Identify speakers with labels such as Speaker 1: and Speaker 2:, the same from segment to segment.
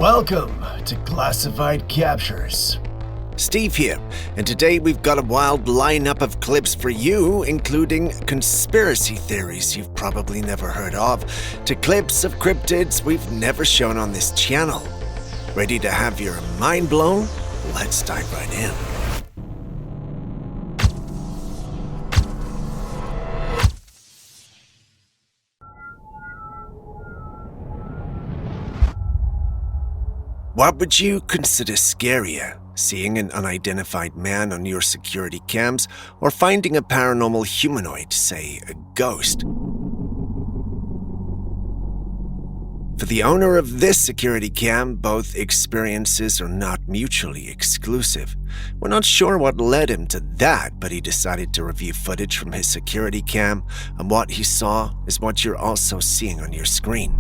Speaker 1: Welcome to Classified Captures.
Speaker 2: Steve here, and today we've got a wild lineup of clips for you, including conspiracy theories you've probably never heard of, to clips of cryptids we've never shown on this channel. Ready to have your mind blown? Let's dive right in. What would you consider scarier, seeing an unidentified man on your security cams or finding a paranormal humanoid, say a ghost? For the owner of this security cam, both experiences are not mutually exclusive. We're not sure what led him to that, but he decided to review footage from his security cam, and what he saw is what you're also seeing on your screen.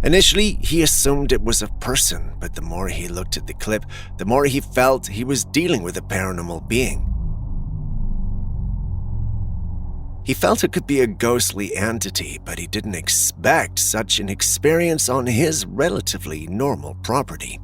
Speaker 2: Initially, he assumed it was a person, but the more he looked at the clip, the more he felt he was dealing with a paranormal being. He felt it could be a ghostly entity, but he didn't expect such an experience on his relatively normal property.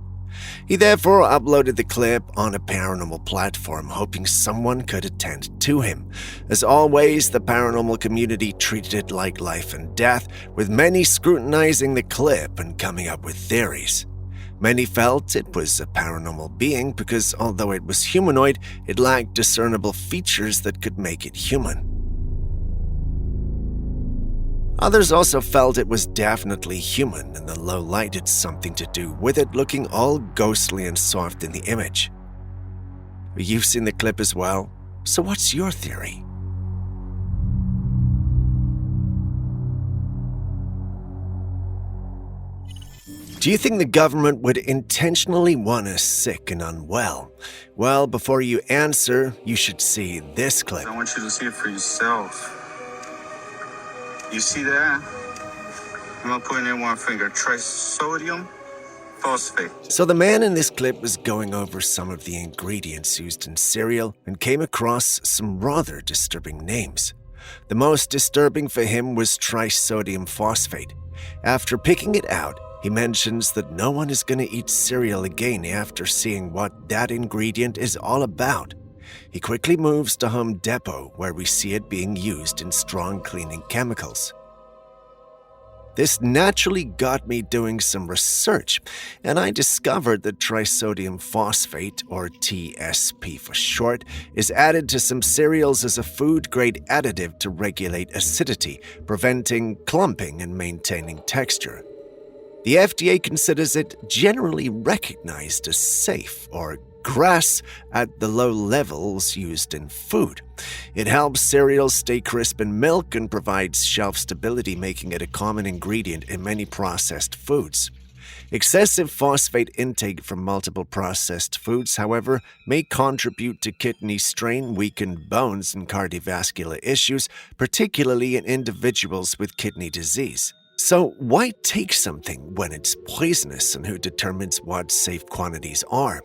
Speaker 2: He therefore uploaded the clip on a paranormal platform, hoping someone could attend to him. As always, the paranormal community treated it like life and death, with many scrutinizing the clip and coming up with theories. Many felt it was a paranormal being because although it was humanoid, it lacked discernible features that could make it human. Others also felt it was definitely human, and the low light had something to do with it looking all ghostly and soft in the image. You've seen the clip as well, so what's your theory? Do you think the government would intentionally want us sick and unwell? Well, before you answer, you should see this clip.
Speaker 3: I want you to see it for yourself. You see that? I'm gonna put in one finger. Trisodium phosphate.
Speaker 2: So the man in this clip was going over some of the ingredients used in cereal and came across some rather disturbing names. The most disturbing for him was trisodium phosphate. After picking it out, he mentions that no one is going to eat cereal again after seeing what that ingredient is all about. He quickly moves to Home Depot, where we see it being used in strong cleaning chemicals. This naturally got me doing some research, and I discovered that trisodium phosphate, or TSP for short, is added to some cereals as a food-grade additive to regulate acidity, preventing clumping and maintaining texture. The FDA considers it generally recognized as safe, or GRAS, at the low levels used in food. It helps cereals stay crisp in milk and provides shelf stability, making it a common ingredient in many processed foods. Excessive phosphate intake from multiple processed foods, however, may contribute to kidney strain, weakened bones, and cardiovascular issues, particularly in individuals with kidney disease. So why take something when it's poisonous, and who determines what safe quantities are?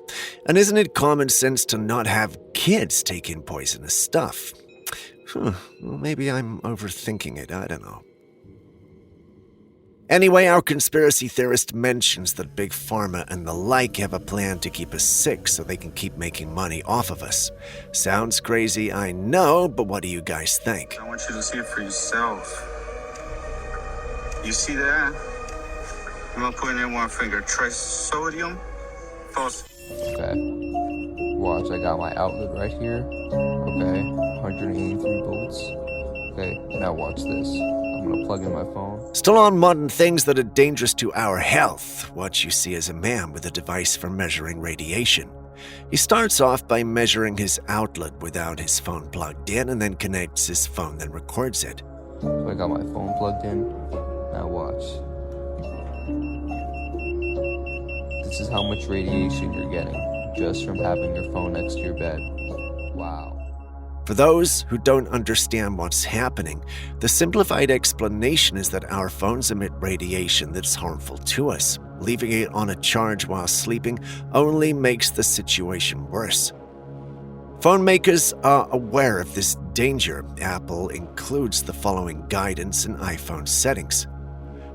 Speaker 2: And isn't it common sense to not have kids take in poisonous stuff? Well, maybe I'm overthinking it, I don't know. Anyway, our conspiracy theorist mentions that Big Pharma and the like have a plan to keep us sick so they can keep making money off of us. Sounds crazy, I know, but what do you guys think?
Speaker 3: I want you to see it for yourself. You see that? I'm gonna put in one finger. Trisodium phosphate.
Speaker 4: Okay. Watch, I got my outlet right here. Okay. 183 volts. Okay, now watch this. I'm gonna plug in my phone.
Speaker 2: Still on modern things that are dangerous to our health, what you see is a man with a device for measuring radiation. He starts off by measuring his outlet without his phone plugged in, and then connects his phone, then records it.
Speaker 4: So I got my phone plugged in. Now watch. This is how much radiation you're getting just from having your phone next to your bed. Wow.
Speaker 2: For those who don't understand what's happening, the simplified explanation is that our phones emit radiation that's harmful to us. Leaving it on a charge while sleeping only makes the situation worse. Phone makers are aware of this danger. Apple includes the following guidance in iPhone settings.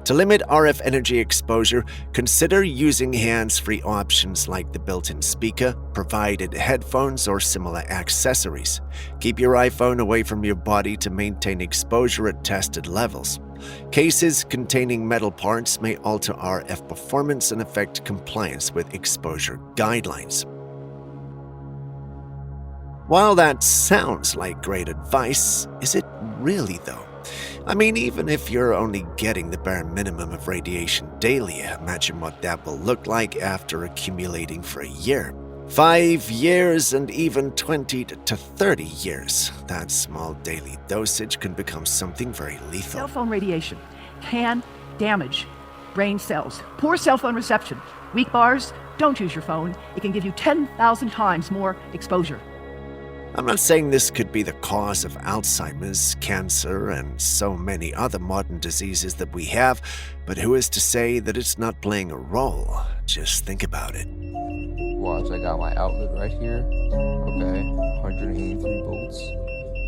Speaker 2: To limit RF energy exposure, consider using hands-free options like the built-in speaker, provided headphones, or similar accessories. Keep your iPhone away from your body to maintain exposure at tested levels. Cases containing metal parts may alter RF performance and affect compliance with exposure guidelines. While that sounds like great advice, is it really though? I mean, even if you're only getting the bare minimum of radiation daily, imagine what that will look like after accumulating for a year. 5 years and even 20 to 30 years. That small daily dosage can become something very lethal.
Speaker 5: Cell phone radiation can damage brain cells. Poor cell phone reception. Weak bars, don't use your phone. It can give you 10,000 times more exposure.
Speaker 2: I'm not saying this could be the cause of Alzheimer's, cancer, and so many other modern diseases that we have, but who is to say that it's not playing a role? Just think about it.
Speaker 4: Watch, I got my outlet right here. Okay, 183 volts.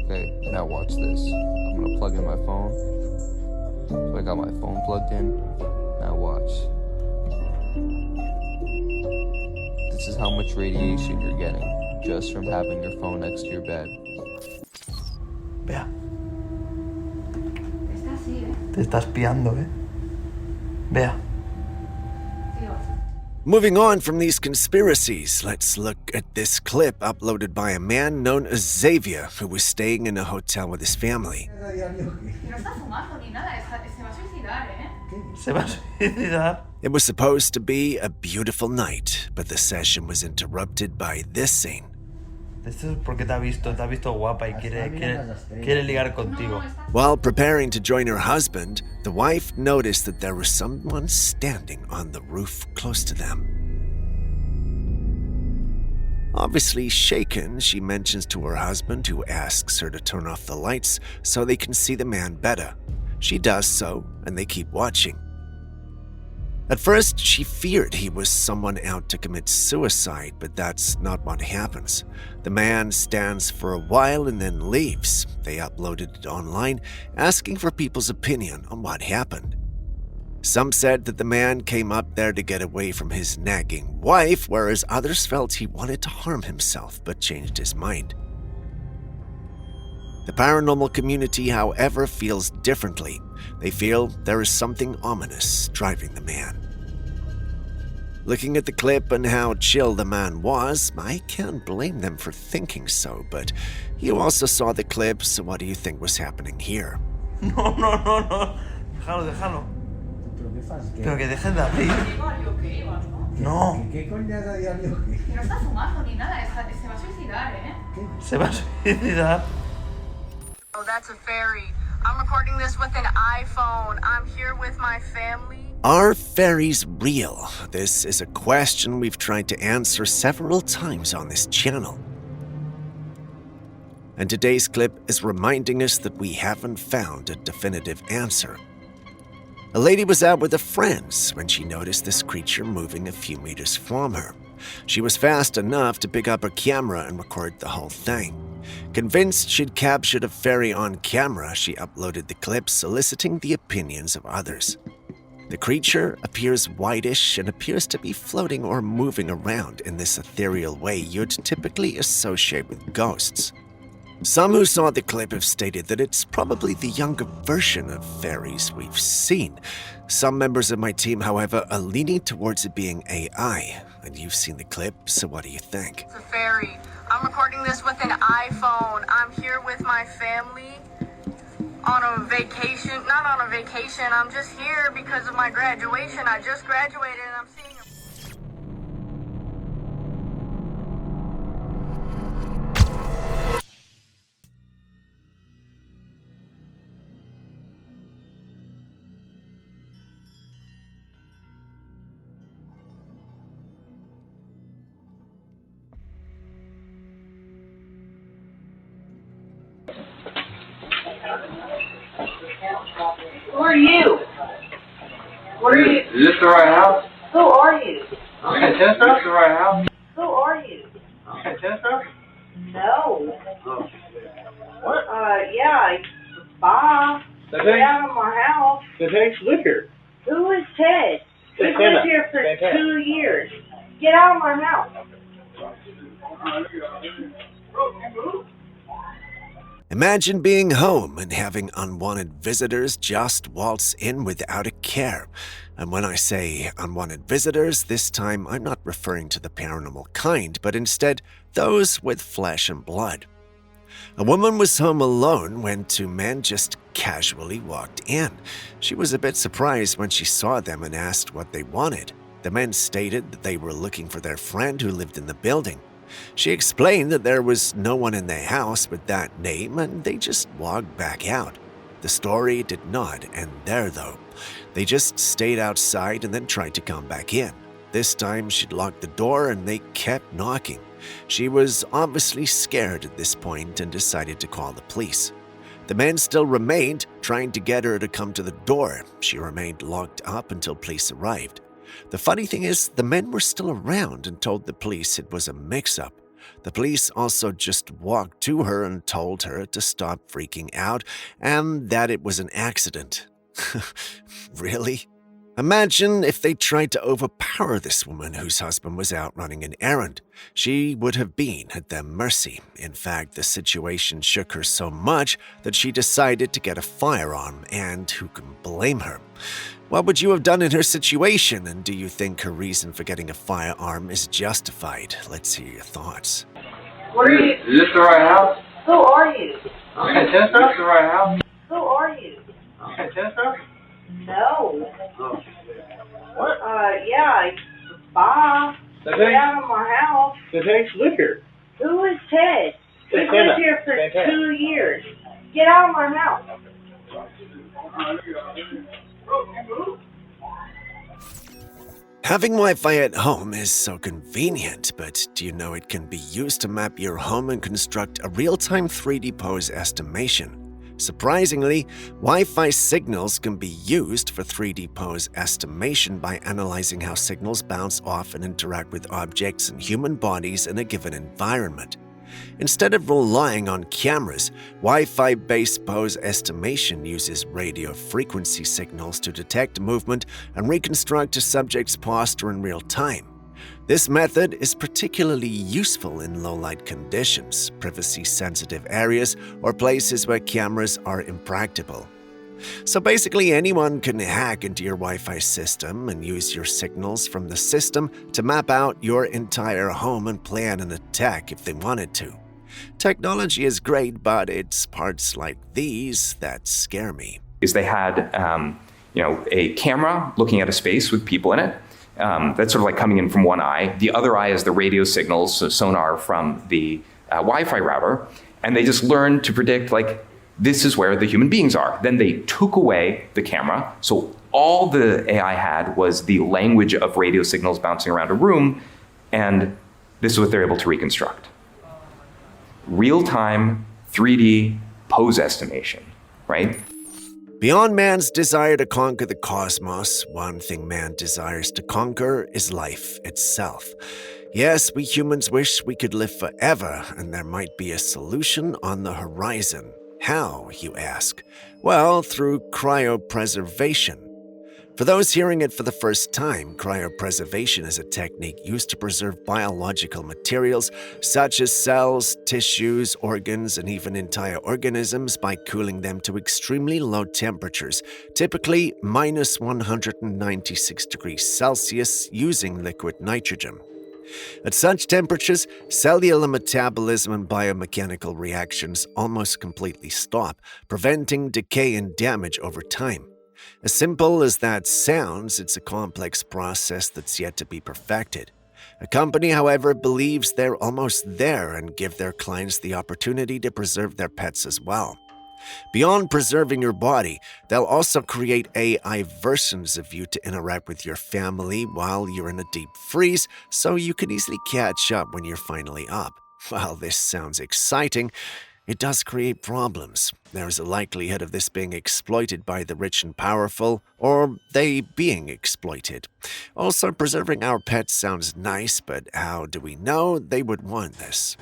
Speaker 4: Okay, now watch this. I'm gonna plug in my phone. So I got my phone plugged in. Now watch. This is how much radiation you're getting just from having your phone next to your bed.
Speaker 6: Vea. Te está espiando, Vea.
Speaker 2: Moving on from these conspiracies, let's look at this clip uploaded by a man known as Xavier, who was staying in a hotel with his family.
Speaker 6: Se va a suicidar.
Speaker 2: It was supposed to be a beautiful night, but the session was interrupted by this scene.
Speaker 6: Esto es porque te ha visto guapa y quiere ligar contigo.
Speaker 2: While preparing to join her husband, the wife noticed that there was someone standing on the roof close to them. Obviously shaken, she mentions to her husband, who asks her to turn off the lights so they can see the man better. She does so, and they keep watching. At first, she feared he was someone out to commit suicide, but that's not what happens. The man stands for a while and then leaves. They uploaded it online, asking for people's opinion on what happened. Some said that the man came up there to get away from his nagging wife, whereas others felt he wanted to harm himself but changed his mind. The paranormal community, however, feels differently. They feel there is something ominous driving the man. Looking at the clip and how chill the man was, I can't blame them for thinking so, but you also saw the clip, so what do you think was happening here?
Speaker 6: No. Déjalo. Pero que dejes de abrir. No.
Speaker 7: ¿Qué coño de diario? Que no está fumando ni nada, se va a suicidar,
Speaker 6: Se va a suicidar.
Speaker 8: Oh, that's a fairy. I'm recording this with an iPhone. I'm here with my family.
Speaker 2: Are fairies real? This is a question we've tried to answer several times on this channel. And today's clip is reminding us that we haven't found a definitive answer. A lady was out with her friends when she noticed this creature moving a few meters from her. She was fast enough to pick up her camera and record the whole thing. Convinced she'd captured a fairy on camera, she uploaded the clip, soliciting the opinions of others. The creature appears whitish and appears to be floating or moving around in this ethereal way you'd typically associate with ghosts. Some who saw the clip have stated that it's probably the younger version of fairies we've seen. Some members of my team, however, are leaning towards it being AI. And you've seen the clip, so what do you think?
Speaker 8: It's a fairy. I'm recording this with an iPhone. I'm here with my family on a vacation. Not on a vacation. I'm just here because of my graduation. I just graduated and I'm seeing a...
Speaker 9: Who are you? What are you?
Speaker 10: Is this the right house?
Speaker 9: Who are you?
Speaker 10: Okay, test this the right house?
Speaker 9: Who are you?
Speaker 10: Okay, test her?
Speaker 9: No.
Speaker 10: Oh.
Speaker 9: Yeah, bye.
Speaker 10: That
Speaker 9: Get out of my house.
Speaker 10: takes liquor.
Speaker 9: Who is Ted? He's
Speaker 10: Santana.
Speaker 9: lived here for
Speaker 10: Santana.
Speaker 9: 2 years. Get out of my house.
Speaker 2: Imagine being home and having unwanted visitors just waltz in without a care. And when I say unwanted visitors, this time I'm not referring to the paranormal kind, but instead those with flesh and blood. A woman was home alone when two men just casually walked in. She was a bit surprised when she saw them and asked what they wanted. The men stated that they were looking for their friend who lived in the building. She explained that there was no one in the house with that name and they just walked back out. The story did not end there though. They just stayed outside and then tried to come back in. This time she'd locked the door and they kept knocking. She was obviously scared at this point and decided to call the police. The men still remained, trying to get her to come to the door. She remained locked up until police arrived. The funny thing is, the men were still around and told the police it was a mix-up. The police also just walked to her and told her to stop freaking out and that it was an accident. Really? Imagine if they tried to overpower this woman whose husband was out running an errand. She would have been at their mercy. In fact, the situation shook her so much that she decided to get a firearm, and who can blame her? What would you have done in her situation, and do you think her reason for getting a firearm is justified? Let's hear your thoughts.
Speaker 9: What are you?
Speaker 10: Is this the right house?
Speaker 9: Who are you?
Speaker 10: Okay, test us the right house.
Speaker 9: Who are you?
Speaker 10: Okay, test us.
Speaker 9: No.
Speaker 10: Oh. What?
Speaker 9: Yeah. Bye. Get
Speaker 10: Santana.
Speaker 9: out of my house.
Speaker 10: Santana, live here.
Speaker 9: Who is Ted? He's
Speaker 10: Santana.
Speaker 9: lived here for
Speaker 10: Santana.
Speaker 9: 2 years. Get out of my house.
Speaker 2: Having Wi-Fi at home is so convenient, but do you know it can be used to map your home and construct a real-time 3D pose estimation? Surprisingly, Wi-Fi signals can be used for 3D pose estimation by analyzing how signals bounce off and interact with objects and human bodies in a given environment. Instead of relying on cameras, Wi-Fi-based pose estimation uses radio frequency signals to detect movement and reconstruct a subject's posture in real time. This method is particularly useful in low-light conditions, privacy-sensitive areas, or places where cameras are impractical. So basically, anyone can hack into your Wi-Fi system and use your signals from the system to map out your entire home and plan an attack if they wanted to. Technology is great, but it's parts like these that scare me.
Speaker 11: Is they had, a camera looking at a space with people in it. That's sort of like coming in from one eye. The other eye is the radio signals, so sonar from the Wi-Fi router. And they just learned to predict, this is where the human beings are. Then they took away the camera. So all the AI had was the language of radio signals bouncing around a room. And this is what they're able to reconstruct. Real-time 3D pose estimation, right?
Speaker 2: Beyond man's desire to conquer the cosmos, one thing man desires to conquer is life itself. Yes, we humans wish we could live forever, and there might be a solution on the horizon. How, you ask? Well, through cryopreservation. For those hearing it for the first time, cryopreservation is a technique used to preserve biological materials such as cells, tissues, organs, and even entire organisms by cooling them to extremely low temperatures, typically minus 196 degrees Celsius, using liquid nitrogen. At such temperatures, cellular metabolism and biomechanical reactions almost completely stop, preventing decay and damage over time. As simple as that sounds, it's a complex process that's yet to be perfected. A company, however, believes they're almost there and give their clients the opportunity to preserve their pets as well. Beyond preserving your body, they'll also create AI versions of you to interact with your family while you're in a deep freeze, so you can easily catch up when you're finally up. While this sounds exciting, it does create problems. There's a likelihood of this being exploited by the rich and powerful, or they being exploited. Also, preserving our pets sounds nice, but how do we know they would want this?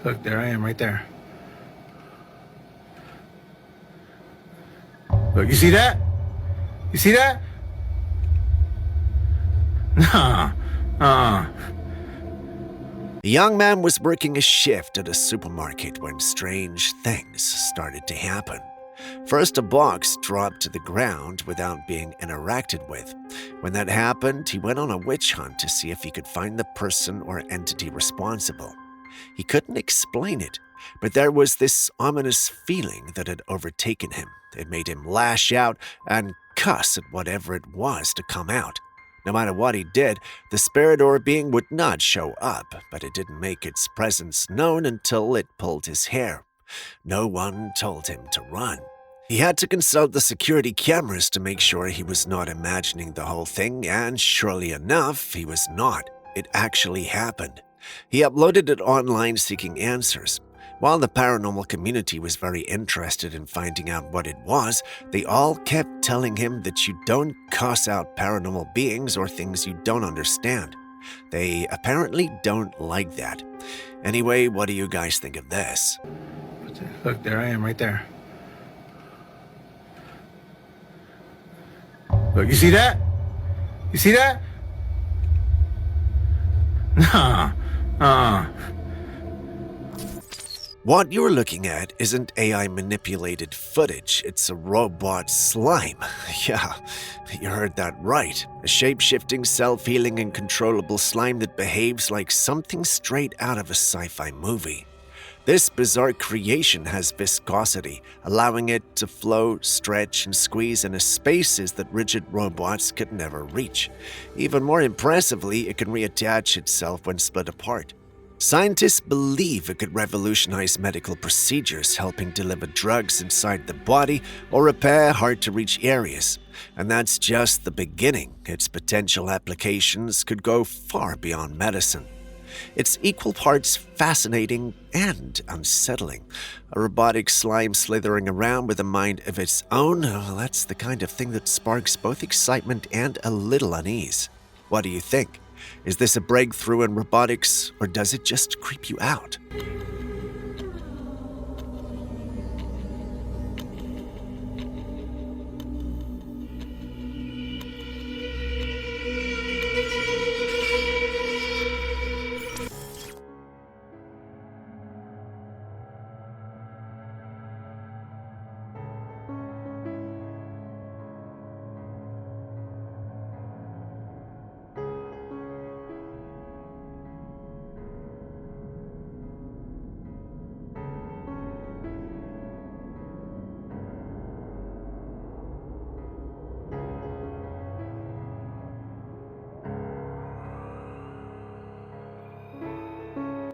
Speaker 10: Look, there I am right there. Look, you see that? You see that? Nah.
Speaker 2: The young man was working a shift at a supermarket when strange things started to happen. First, a box dropped to the ground without being interacted with. When that happened, he went on a witch hunt to see if he could find the person or entity responsible. He couldn't explain it, but there was this ominous feeling that had overtaken him. It made him lash out and cuss at whatever it was to come out. No matter what he did, the spirit or being would not show up, but it didn't make its presence known until it pulled his hair. No one told him to run. He had to consult the security cameras to make sure he was not imagining the whole thing, and surely enough, he was not. It actually happened. He uploaded it online seeking answers. While the paranormal community was very interested in finding out what it was, they all kept telling him that you don't cuss out paranormal beings or things you don't understand. They apparently don't like that. Anyway, what do you guys think of this?
Speaker 10: Look, there I am right there. Look, you see that? You see that? Nah.
Speaker 2: What you're looking at isn't AI-manipulated footage, it's a robot slime. Yeah, you heard that right. A shape-shifting, self-healing, and controllable slime that behaves like something straight out of a sci-fi movie. This bizarre creation has viscosity, allowing it to flow, stretch, and squeeze into spaces that rigid robots could never reach. Even more impressively, it can reattach itself when split apart. Scientists believe it could revolutionize medical procedures, helping deliver drugs inside the body or repair hard-to-reach areas. And that's just the beginning. Its potential applications could go far beyond medicine. It's equal parts fascinating and unsettling. A robotic slime slithering around with a mind of its own, that's the kind of thing that sparks both excitement and a little unease. What do you think? Is this a breakthrough in robotics, or does it just creep you out?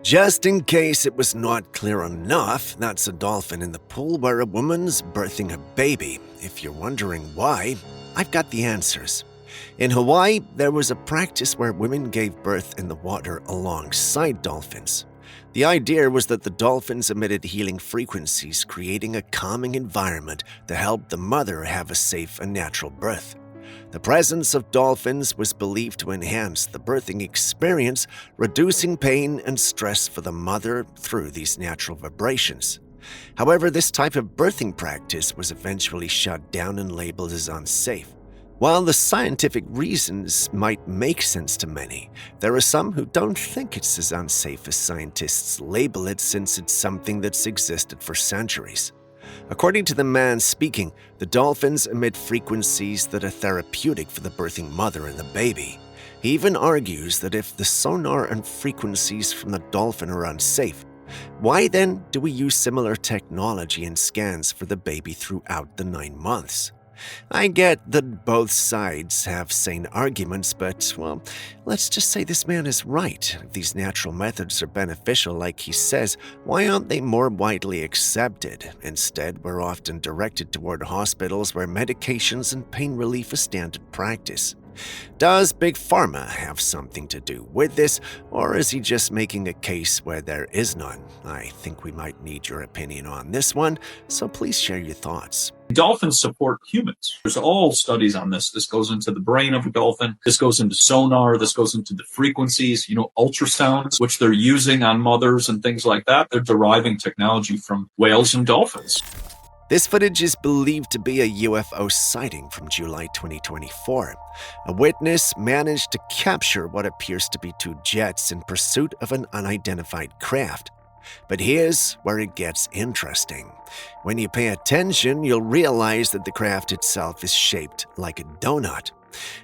Speaker 2: Just in case it was not clear enough, that's a dolphin in the pool where a woman's birthing a baby. If you're wondering why, I've got the answers. In Hawaii, there was a practice where women gave birth in the water alongside dolphins. The idea was that the dolphins emitted healing frequencies, creating a calming environment to help the mother have a safe and natural birth. The presence of dolphins was believed to enhance the birthing experience, reducing pain and stress for the mother through these natural vibrations. However, this type of birthing practice was eventually shut down and labeled as unsafe. While the scientific reasons might make sense to many, there are some who don't think it's as unsafe as scientists label it, since it's something that's existed for centuries. According to the man speaking, the dolphins emit frequencies that are therapeutic for the birthing mother and the baby. He even argues that if the sonar and frequencies from the dolphin are unsafe, why then do we use similar technology and scans for the baby throughout the 9 months? I get that both sides have sane arguments, but, well, let's just say this man is right. If these natural methods are beneficial like he says, why aren't they more widely accepted? Instead, we're often directed toward hospitals where medications and pain relief is standard practice. Does Big Pharma have something to do with this, or is he just making a case where there is none? I think we might need your opinion on this one, so please share your thoughts.
Speaker 12: Dolphins support humans. There's all studies on this. This goes into the brain of a dolphin. This goes into sonar. This goes into the frequencies, ultrasounds, which they're using on mothers and things like that. They're deriving technology from whales and dolphins.
Speaker 2: This footage is believed to be a UFO sighting from July 2024. A witness managed to capture what appears to be two jets in pursuit of an unidentified craft. But here's where it gets interesting. When you pay attention, you'll realize that the craft itself is shaped like a donut.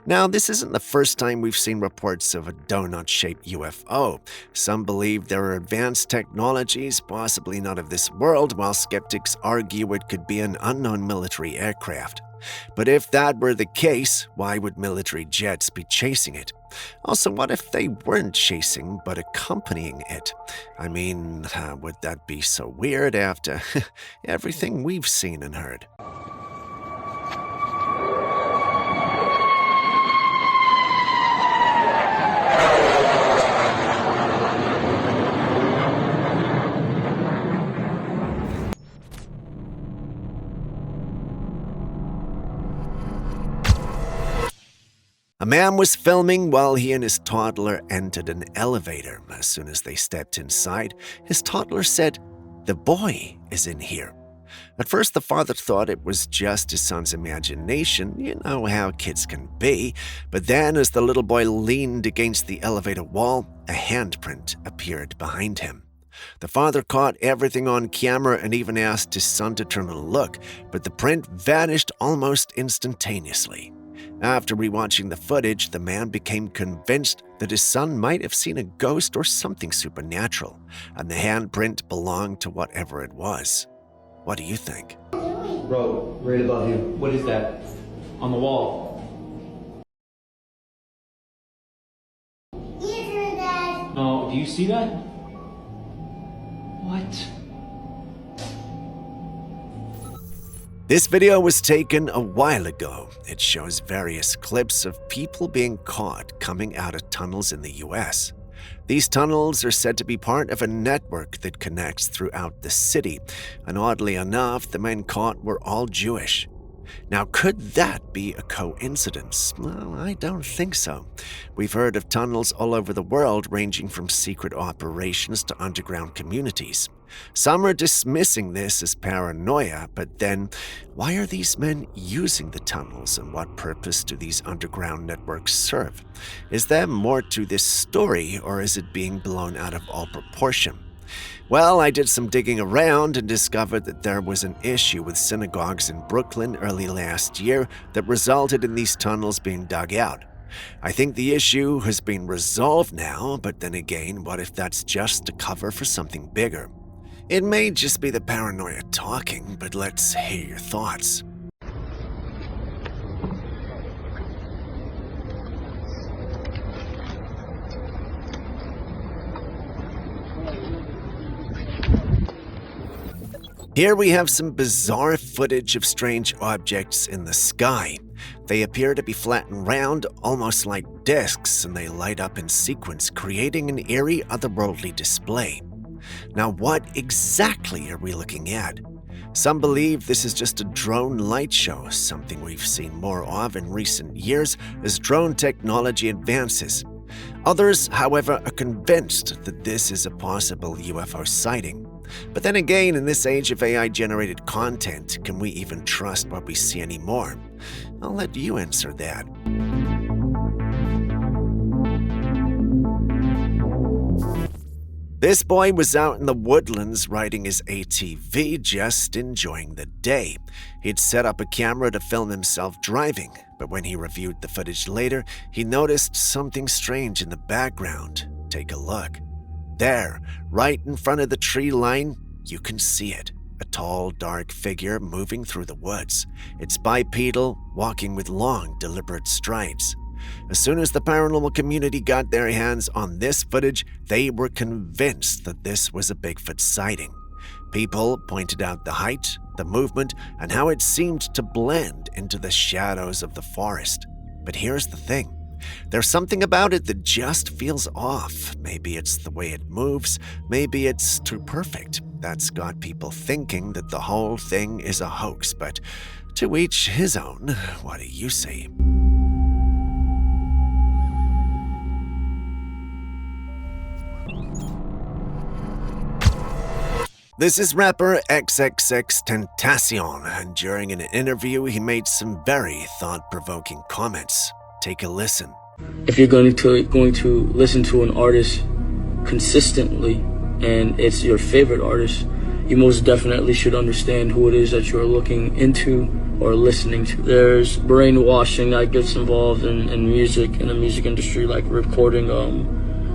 Speaker 2: Now, this isn't the first time we've seen reports of a donut-shaped UFO. Some believe there are advanced technologies, possibly not of this world, while skeptics argue it could be an unknown military aircraft. But if that were the case, why would military jets be chasing it? Also, what if they weren't chasing but accompanying it? I mean, would that be so weird after everything we've seen and heard? A man was filming while he and his toddler entered an elevator. As soon as they stepped inside, his toddler said, "The boy is in here." At first, the father thought it was just his son's imagination. You know how kids can be. But then, as the little boy leaned against the elevator wall, a handprint appeared behind him. The father caught everything on camera and even asked his son to turn and look, but the print vanished almost instantaneously. After rewatching the footage, the man became convinced that his son might have seen a ghost or something supernatural, and the handprint belonged to whatever it was. What do you think?
Speaker 13: Bro, right above you. What is that? On the wall. No, do you see that? What?
Speaker 2: This video was taken a while ago. It shows various clips of people being caught coming out of tunnels in the US. These tunnels are said to be part of a network that connects throughout the city, and oddly enough, the men caught were all Jewish. Now, could that be a coincidence? Well, I don't think so. We've heard of tunnels all over the world, ranging from secret operations to underground communities. Some are dismissing this as paranoia, but then why are these men using the tunnels, and what purpose do these underground networks serve? Is there more to this story, or is it being blown out of all proportion? Well, I did some digging around and discovered that there was an issue with synagogues in Brooklyn early last year that resulted in these tunnels being dug out. I think the issue has been resolved now, but then again, what if that's just a cover for something bigger? It may just be the paranoia talking, but let's hear your thoughts. Here we have some bizarre footage of strange objects in the sky. They appear to be flat and round, almost like discs, and they light up in sequence, creating an eerie, otherworldly display. Now, what exactly are we looking at? Some believe this is just a drone light show, something we've seen more of in recent years as drone technology advances. Others, however, are convinced that this is a possible UFO sighting. But then again, in this age of AI-generated content, can we even trust what we see anymore? I'll let you answer that. This boy was out in the woodlands riding his ATV, just enjoying the day. He'd set up a camera to film himself driving, but when he reviewed the footage later, he noticed something strange in the background. Take a look. There, right in front of the tree line, you can see it. A tall, dark figure moving through the woods. It's bipedal, walking with long, deliberate strides. As soon as the paranormal community got their hands on this footage, they were convinced that this was a Bigfoot sighting. People pointed out the height, the movement, and how it seemed to blend into the shadows of the forest. But here's the thing. There's something about it that just feels off. Maybe it's the way it moves, maybe it's too perfect. That's got people thinking that the whole thing is a hoax, but to each his own. What do you say? This is rapper XXXTentacion, and during an interview he made some very thought-provoking comments. Take a listen.
Speaker 14: If you're going to listen to an artist consistently and it's your favorite artist, you most definitely should understand who it is that you're looking into or listening to. There's brainwashing that gets involved in music, in the music industry, like recording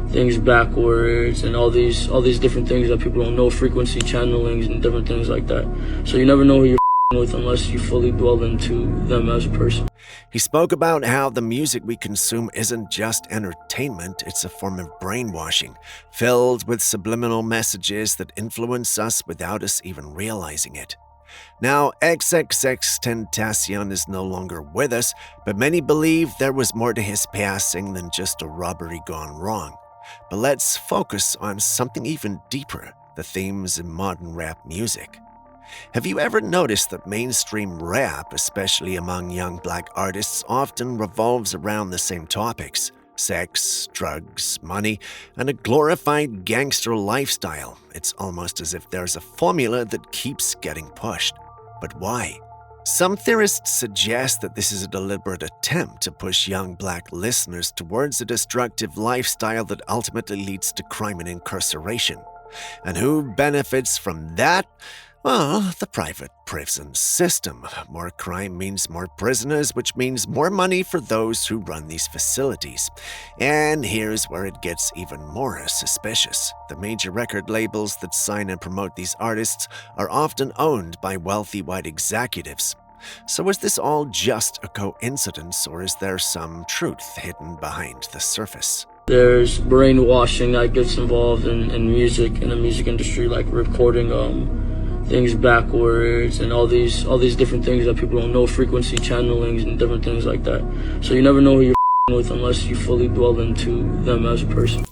Speaker 14: things backwards and all these different things that people don't know, frequency channelings and different things like that. So you never know who you're with unless you fully dwell into them as a person.
Speaker 2: He spoke about how the music we consume isn't just entertainment, it's a form of brainwashing, filled with subliminal messages that influence us without us even realizing it. Now, XXXTentacion is no longer with us, but many believe there was more to his passing than just a robbery gone wrong. But let's focus on something even deeper, the themes in modern rap music. Have you ever noticed that mainstream rap, especially among young black artists, often revolves around the same topics? Sex, drugs, money, and a glorified gangster lifestyle. It's almost as if there's a formula that keeps getting pushed. But why? Some theorists suggest that this is a deliberate attempt to push young black listeners towards a destructive lifestyle that ultimately leads to crime and incarceration. And who benefits from that? Well, the private prison system. More crime means more prisoners, which means more money for those who run these facilities. And here's where it gets even more suspicious. The major record labels that sign and promote these artists are often owned by wealthy white executives. So is this all just a coincidence, or is there some truth hidden behind the surface?
Speaker 14: There's brainwashing that gets involved in music, in the music industry, like recording things backwards and all these different things that people don't know, frequency channelings and different things like that. So you never know who you're with unless you fully dwell into them as a person.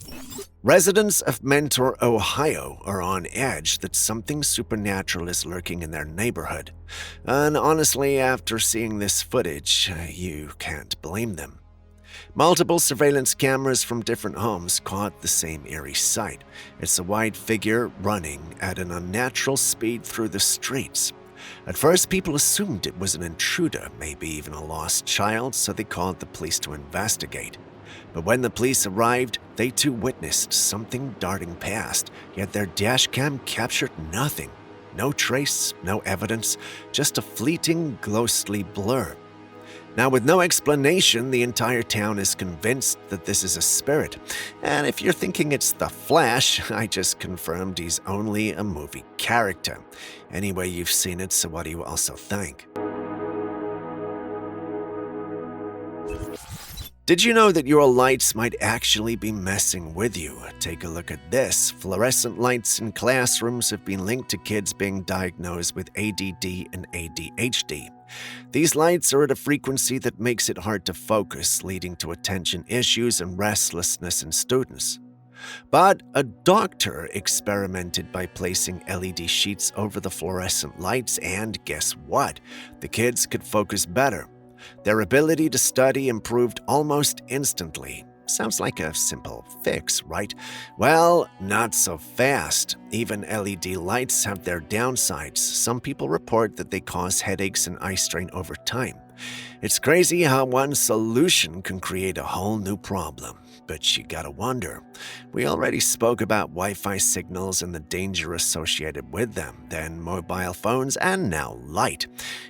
Speaker 2: Residents of Mentor, Ohio are on edge that something supernatural is lurking in their neighborhood. And honestly, after seeing this footage, you can't blame them. Multiple surveillance cameras from different homes caught the same eerie sight. It's a white figure running at an unnatural speed through the streets. At first, people assumed it was an intruder, maybe even a lost child, so they called the police to investigate. But when the police arrived, they too witnessed something darting past, yet their dashcam captured nothing. No trace, no evidence, just a fleeting, ghostly blur. Now, with no explanation, the entire town is convinced that this is a spirit. And if you're thinking it's the Flash, I just confirmed he's only a movie character. Anyway, you've seen it, so what do you also think? Did you know that your lights might actually be messing with you? Take a look at this. Fluorescent lights in classrooms have been linked to kids being diagnosed with ADD and ADHD. These lights are at a frequency that makes it hard to focus, leading to attention issues and restlessness in students. But a doctor experimented by placing LED sheets over the fluorescent lights, and guess what? The kids could focus better. Their ability to study improved almost instantly. Sounds like a simple fix, right? Well, not so fast. Even LED lights have their downsides. Some people report that they cause headaches and eye strain over time. It's crazy how one solution can create a whole new problem. But you gotta wonder. We already spoke about Wi-Fi signals and the danger associated with them, then mobile phones, and now light.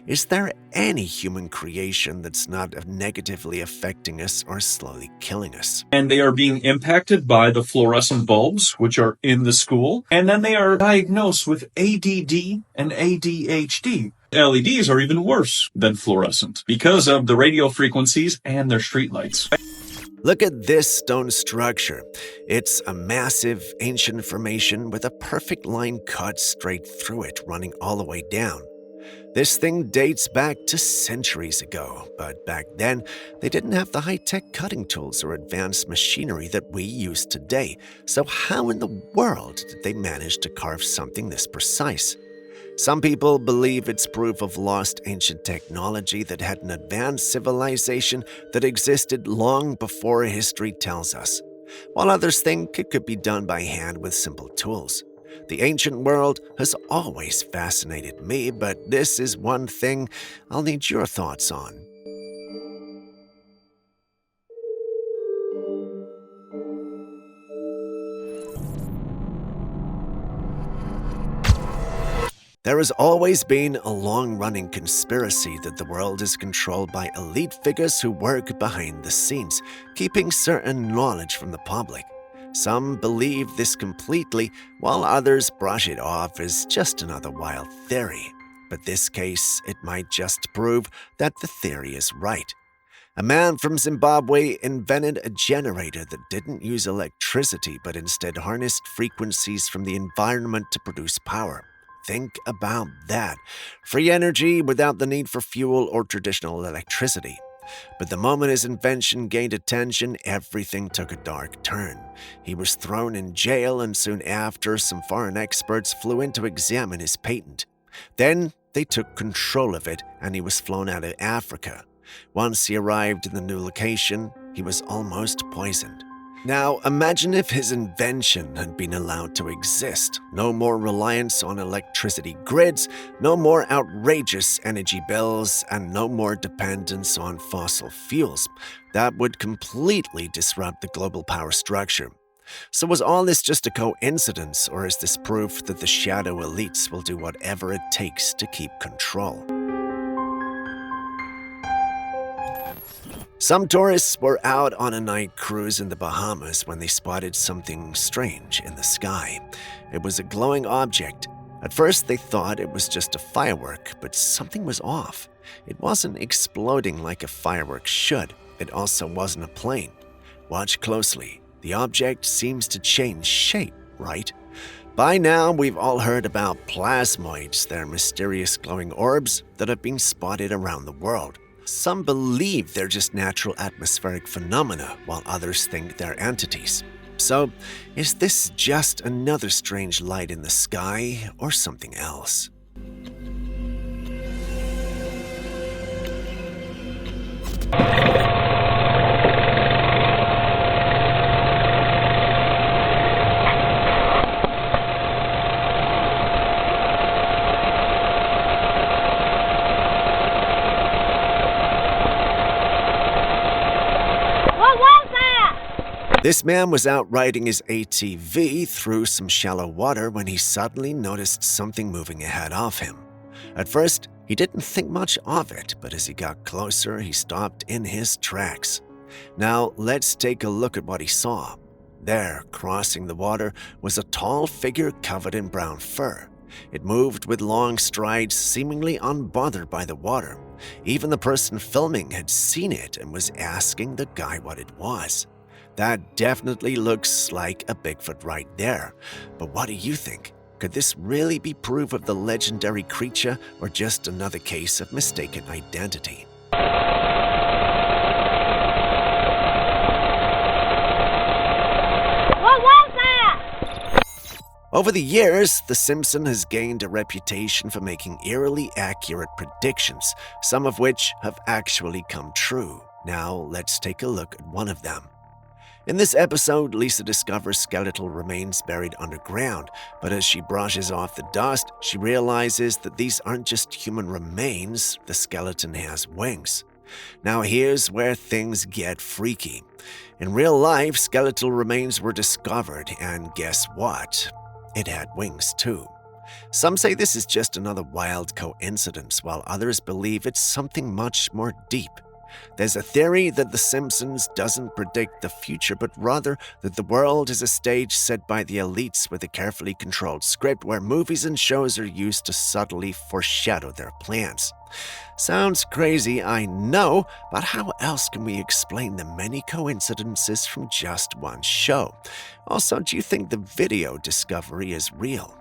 Speaker 2: Is there any human creation that's not negatively affecting us or slowly killing us?
Speaker 12: And they are being impacted by the fluorescent bulbs, which are in the school, and then they are diagnosed with ADD and ADHD. LEDs are even worse than fluorescent because of the radio frequencies and their streetlights.
Speaker 2: Look at this stone structure. It's a massive ancient formation with a perfect line cut straight through it, running all the way down. This thing dates back to centuries ago, but back then, they didn't have the high-tech cutting tools or advanced machinery that we use today, so how in the world did they manage to carve something this precise? Some people believe it's proof of lost ancient technology that had an advanced civilization that existed long before history tells us, while others think it could be done by hand with simple tools. The ancient world has always fascinated me, but this is one thing I'll need your thoughts on. There has always been a long-running conspiracy that the world is controlled by elite figures who work behind the scenes, keeping certain knowledge from the public. Some believe this completely, while others brush it off as just another wild theory. But this case, it might just prove that the theory is right. A man from Zimbabwe invented a generator that didn't use electricity but instead harnessed frequencies from the environment to produce power. Think about that. Free energy without the need for fuel or traditional electricity. But the moment his invention gained attention, everything took a dark turn. He was thrown in jail, and soon after, some foreign experts flew in to examine his patent. Then they took control of it, and he was flown out of Africa. Once he arrived in the new location, he was almost poisoned. Now, imagine if his invention had been allowed to exist. No more reliance on electricity grids, no more outrageous energy bills, and no more dependence on fossil fuels. That would completely disrupt the global power structure. So was all this just a coincidence, or is this proof that the shadow elites will do whatever it takes to keep control? Some tourists were out on a night cruise in the Bahamas when they spotted something strange in the sky. It was a glowing object. At first, they thought it was just a firework, but something was off. It wasn't exploding like a firework should. It also wasn't a plane. Watch closely. The object seems to change shape, right? By now, we've all heard about plasmoids. They're mysterious glowing orbs that have been spotted around the world. Some believe they're just natural atmospheric phenomena, while others think they're entities. So, is this just another strange light in the sky, or something else? This man was out riding his ATV through some shallow water when he suddenly noticed something moving ahead of him. At first, he didn't think much of it, but as he got closer, he stopped in his tracks. Now, let's take a look at what he saw. There, crossing the water, was a tall figure covered in brown fur. It moved with long strides, seemingly unbothered by the water. Even the person filming had seen it and was asking the guy what it was. That definitely looks like a Bigfoot right there. But what do you think? Could this really be proof of the legendary creature, or just another case of mistaken identity?
Speaker 15: What was that?
Speaker 2: Over the years, The Simpsons has gained a reputation for making eerily accurate predictions, some of which have actually come true. Now, let's take a look at one of them. In this episode, Lisa discovers skeletal remains buried underground, but as she brushes off the dust, she realizes that these aren't just human remains, the skeleton has wings. Now here's where things get freaky. In real life, skeletal remains were discovered, and guess what? It had wings too. Some say this is just another wild coincidence, while others believe it's something much more deep. There's a theory that The Simpsons doesn't predict the future, but rather that the world is a stage set by the elites with a carefully controlled script where movies and shows are used to subtly foreshadow their plans. Sounds crazy, I know, but how else can we explain the many coincidences from just one show? Also, do you think the video discovery is real?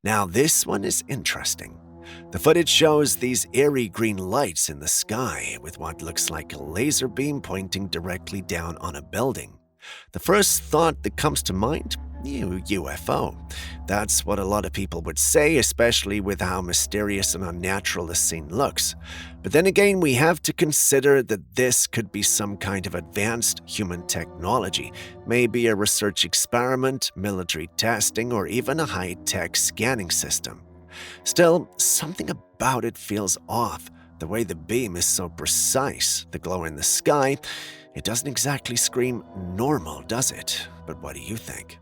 Speaker 2: Now this one is interesting. The footage shows these eerie green lights in the sky with what looks like a laser beam pointing directly down on a building. The first thought that comes to mind? UFO. That's what a lot of people would say, especially with how mysterious and unnatural the scene looks. But then again, we have to consider that this could be some kind of advanced human technology, maybe a research experiment, military testing, or even a high-tech scanning system. Still, something about it feels off. The way the beam is so precise, the glow in the sky, it doesn't exactly scream normal, does it? But what do you think?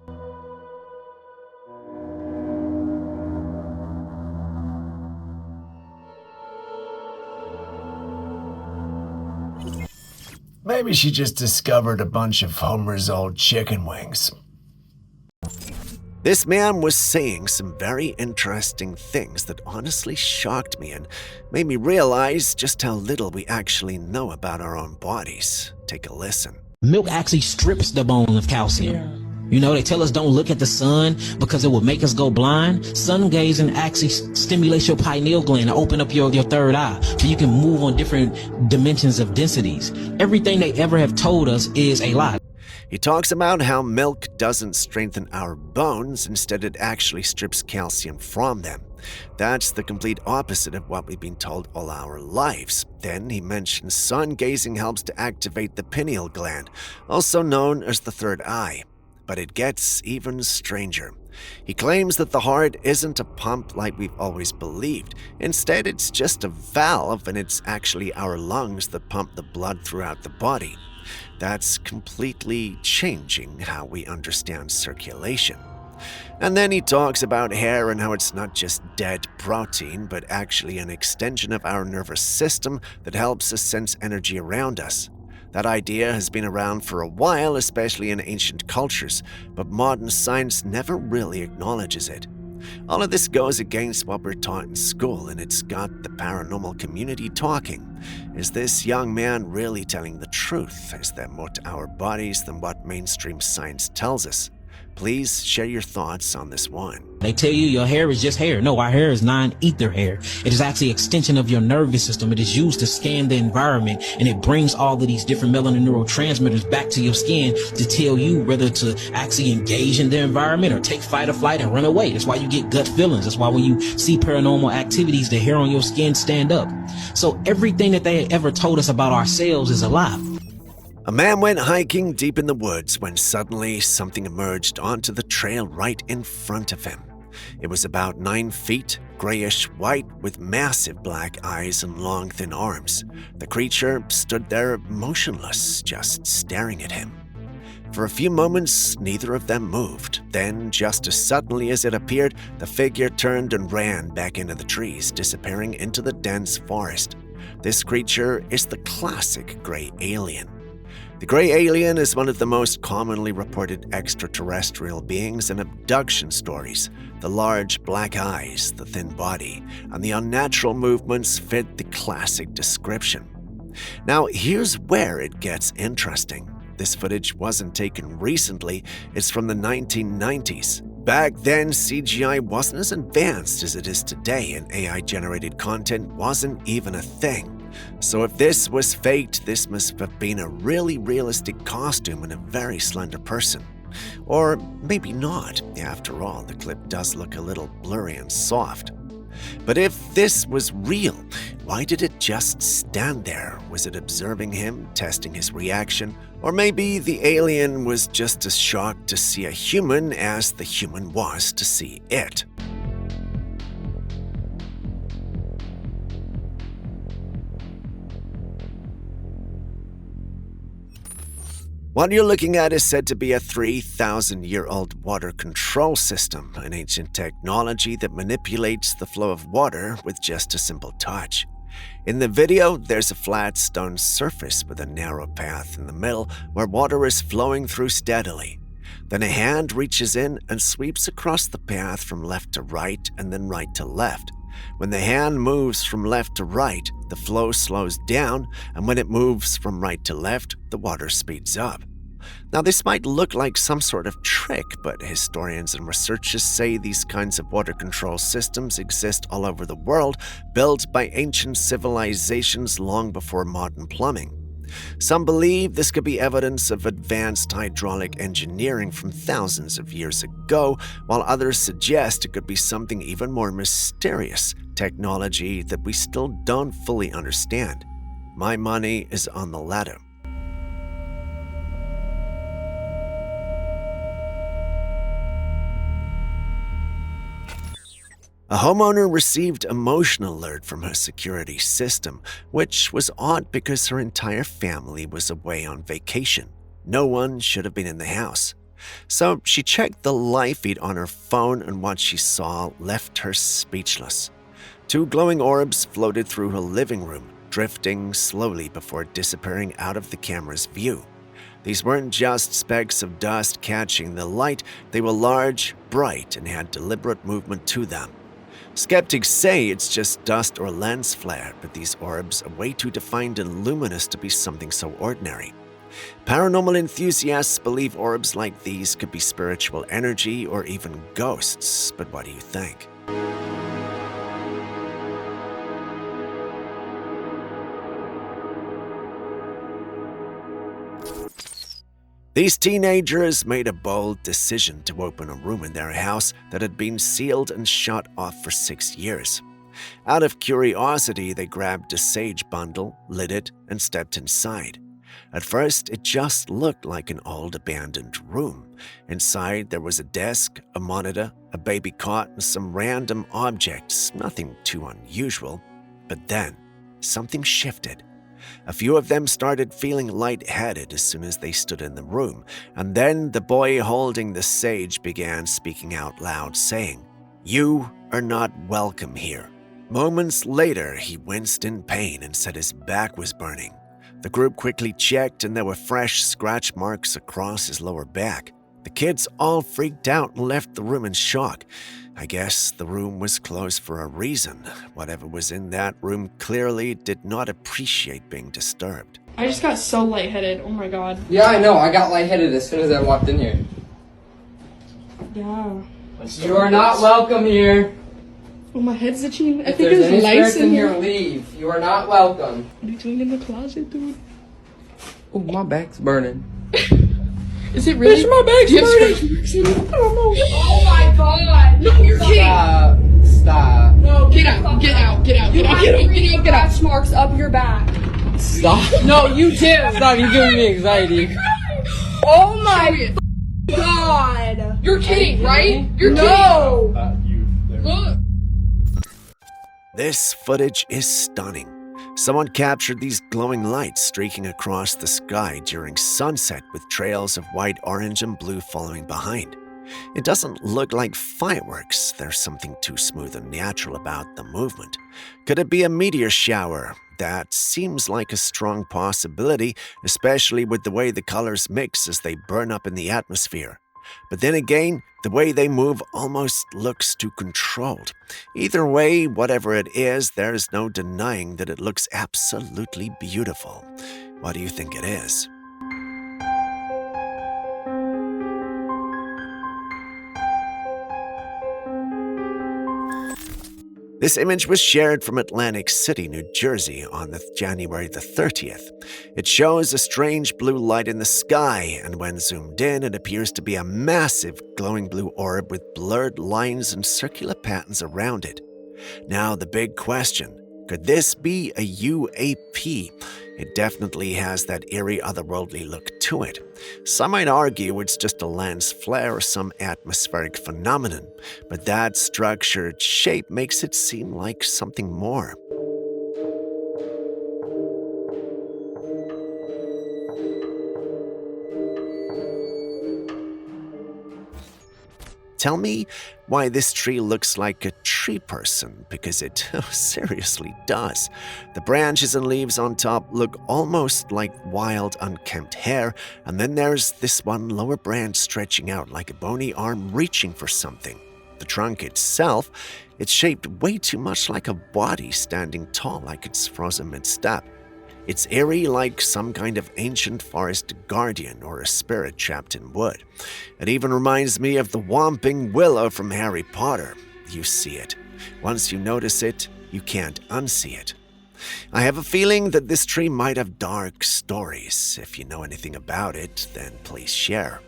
Speaker 1: Maybe she just discovered a bunch of Homer's old chicken wings.
Speaker 2: This man was saying some very interesting things that honestly shocked me and made me realize just how little we actually know about our own bodies. Take a listen.
Speaker 16: Milk actually strips the bone of calcium. You know, they tell us don't look at the sun because it will make us go blind. Sun gazing actually stimulates your pineal gland to open up your third eye so you can move on different dimensions of densities. Everything they ever have told us is a lie.
Speaker 2: He talks about how milk doesn't strengthen our bones, instead it actually strips calcium from them. That's the complete opposite of what we've been told all our lives. Then he mentions sun gazing helps to activate the pineal gland, also known as the third eye. But it gets even stranger. He claims that the heart isn't a pump like we've always believed. Instead, it's just a valve, and it's actually our lungs that pump the blood throughout the body. That's completely changing how we understand circulation. And then he talks about hair and how it's not just dead protein, but actually an extension of our nervous system that helps us sense energy around us. That idea has been around for a while, especially in ancient cultures, but modern science never really acknowledges it. All of this goes against what we're taught in school, and it's got the paranormal community talking. Is this young man really telling the truth? Is there more to our bodies than what mainstream science tells us? Please share your thoughts on this one.
Speaker 16: They tell you your hair is just hair. No, our hair is non-ether hair. It is actually an extension of your nervous system. It is used to scan the environment, and it brings all of these different melanin neurotransmitters back to your skin to tell you whether to actually engage in the environment or take fight or flight and run away. That's why you get gut feelings. That's why when you see paranormal activities, the hair on your skin stand up. So everything that they ever told us about ourselves is a lie.
Speaker 2: A man went hiking deep in the woods when suddenly something emerged onto the trail right in front of him. It was about 9 feet, grayish white, with massive black eyes and long thin arms. The creature stood there motionless, just staring at him. For a few moments, neither of them moved. Then, just as suddenly as it appeared, the figure turned and ran back into the trees, disappearing into the dense forest. This creature is the classic gray alien. The gray alien is one of the most commonly reported extraterrestrial beings in abduction stories. The large black eyes, the thin body, and the unnatural movements fit the classic description. Now, here's where it gets interesting. This footage wasn't taken recently, it's from the 1990s. Back then, CGI wasn't as advanced as it is today, and AI-generated content wasn't even a thing. So if this was faked, this must have been a really realistic costume and a very slender person. Or maybe not. After all, the clip does look a little blurry and soft. But if this was real, why did it just stand there? Was it observing him, testing his reaction? Or maybe the alien was just as shocked to see a human as the human was to see it. What you're looking at is said to be a 3,000-year-old water control system, an ancient technology that manipulates the flow of water with just a simple touch. In the video, there's a flat stone surface with a narrow path in the middle where water is flowing through steadily. Then a hand reaches in and sweeps across the path from left to right and then right to left. When the hand moves from left to right, the flow slows down, and when it moves from right to left, the water speeds up. Now, this might look like some sort of trick, but historians and researchers say these kinds of water control systems exist all over the world, built by ancient civilizations long before modern plumbing. Some believe this could be evidence of advanced hydraulic engineering from thousands of years ago, while others suggest it could be something even more mysterious, technology that we still don't fully understand. My money is on the latter. A homeowner received a motion alert from her security system, which was odd because her entire family was away on vacation. No one should have been in the house. So she checked the live feed on her phone, and what she saw left her speechless. 2 glowing orbs floated through her living room, drifting slowly before disappearing out of the camera's view. These weren't just specks of dust catching the light, they were large, bright, and had deliberate movement to them. Skeptics say it's just dust or lens flare, but these orbs are way too defined and luminous to be something so ordinary. Paranormal enthusiasts believe orbs like these could be spiritual energy or even ghosts, but what do you think? These teenagers made a bold decision to open a room in their house that had been sealed and shut off for 6 years. Out of curiosity, they grabbed a sage bundle, lit it, and stepped inside. At first, it just looked like an old abandoned room. Inside, there was a desk, a monitor, a baby cot, and some random objects, nothing too unusual. But then, something shifted. A few of them started feeling lightheaded as soon as they stood in the room, and then the boy holding the sage began speaking out loud, saying, "You are not welcome here." Moments later, he winced in pain and said his back was burning. The group quickly checked, and there were fresh scratch marks across his lower back. The kids all freaked out and left the room in shock. I guess the room was closed for a reason. Whatever was in that room clearly did not appreciate being disturbed.
Speaker 17: I just got so lightheaded. Oh my god.
Speaker 18: Yeah, I know. I got lightheaded as soon as I walked in here.
Speaker 17: Yeah.
Speaker 18: You are not welcome here.
Speaker 17: Oh, my head's itching. I
Speaker 18: If
Speaker 17: think
Speaker 18: there's any
Speaker 17: there's lights
Speaker 18: spirits
Speaker 17: in
Speaker 18: in
Speaker 17: here.
Speaker 18: here, leave. You are not welcome.
Speaker 17: What are you doing in the closet, dude?
Speaker 18: Oh, my back's burning.
Speaker 17: Is it really?
Speaker 18: Bitch, my back's
Speaker 17: Do you have
Speaker 18: burning.
Speaker 17: scratch marks in it? I don't know.
Speaker 7: Oh my god! No, you're kidding!
Speaker 18: Stop.
Speaker 17: No, get out, get out, get out,
Speaker 7: You
Speaker 17: get out,
Speaker 7: have
Speaker 17: get out,
Speaker 7: 3
Speaker 17: get out, get out.
Speaker 7: scratch marks up your back.
Speaker 18: Stop.
Speaker 17: No, you do.
Speaker 18: Stop. You're giving me anxiety.
Speaker 7: Oh my god! You're kidding, right? You're kidding! Look!
Speaker 2: This footage is stunning. Someone captured these glowing lights streaking across the sky during sunset with trails of white, orange, and blue following behind. It doesn't look like fireworks. There's something too smooth and natural about the movement. Could it be a meteor shower? That seems like a strong possibility, especially with the way the colors mix as they burn up in the atmosphere. But then again, the way they move almost looks too controlled. Either way, whatever it is, there's no denying that it looks absolutely beautiful. What do you think it is? This image was shared from Atlantic City, New Jersey on January the 30th. It shows a strange blue light in the sky, and when zoomed in, it appears to be a massive glowing blue orb with blurred lines and circular patterns around it. Now, the big question, could this be a UAP? It definitely has that eerie otherworldly look to it. Some might argue it's just a lens flare or some atmospheric phenomenon, but that structured shape makes it seem like something more. Tell me why this tree looks like a tree person, because it seriously does. The branches and leaves on top look almost like wild, unkempt hair, and then there's this one lower branch stretching out like a bony arm reaching for something. The trunk itself, it's shaped way too much like a body standing tall like it's frozen mid-step. It's eerie like some kind of ancient forest guardian or a spirit trapped in wood. It even reminds me of the Whomping Willow from Harry Potter. You see it. Once you notice it, you can't unsee it. I have a feeling that this tree might have dark stories. If you know anything about it, then please share.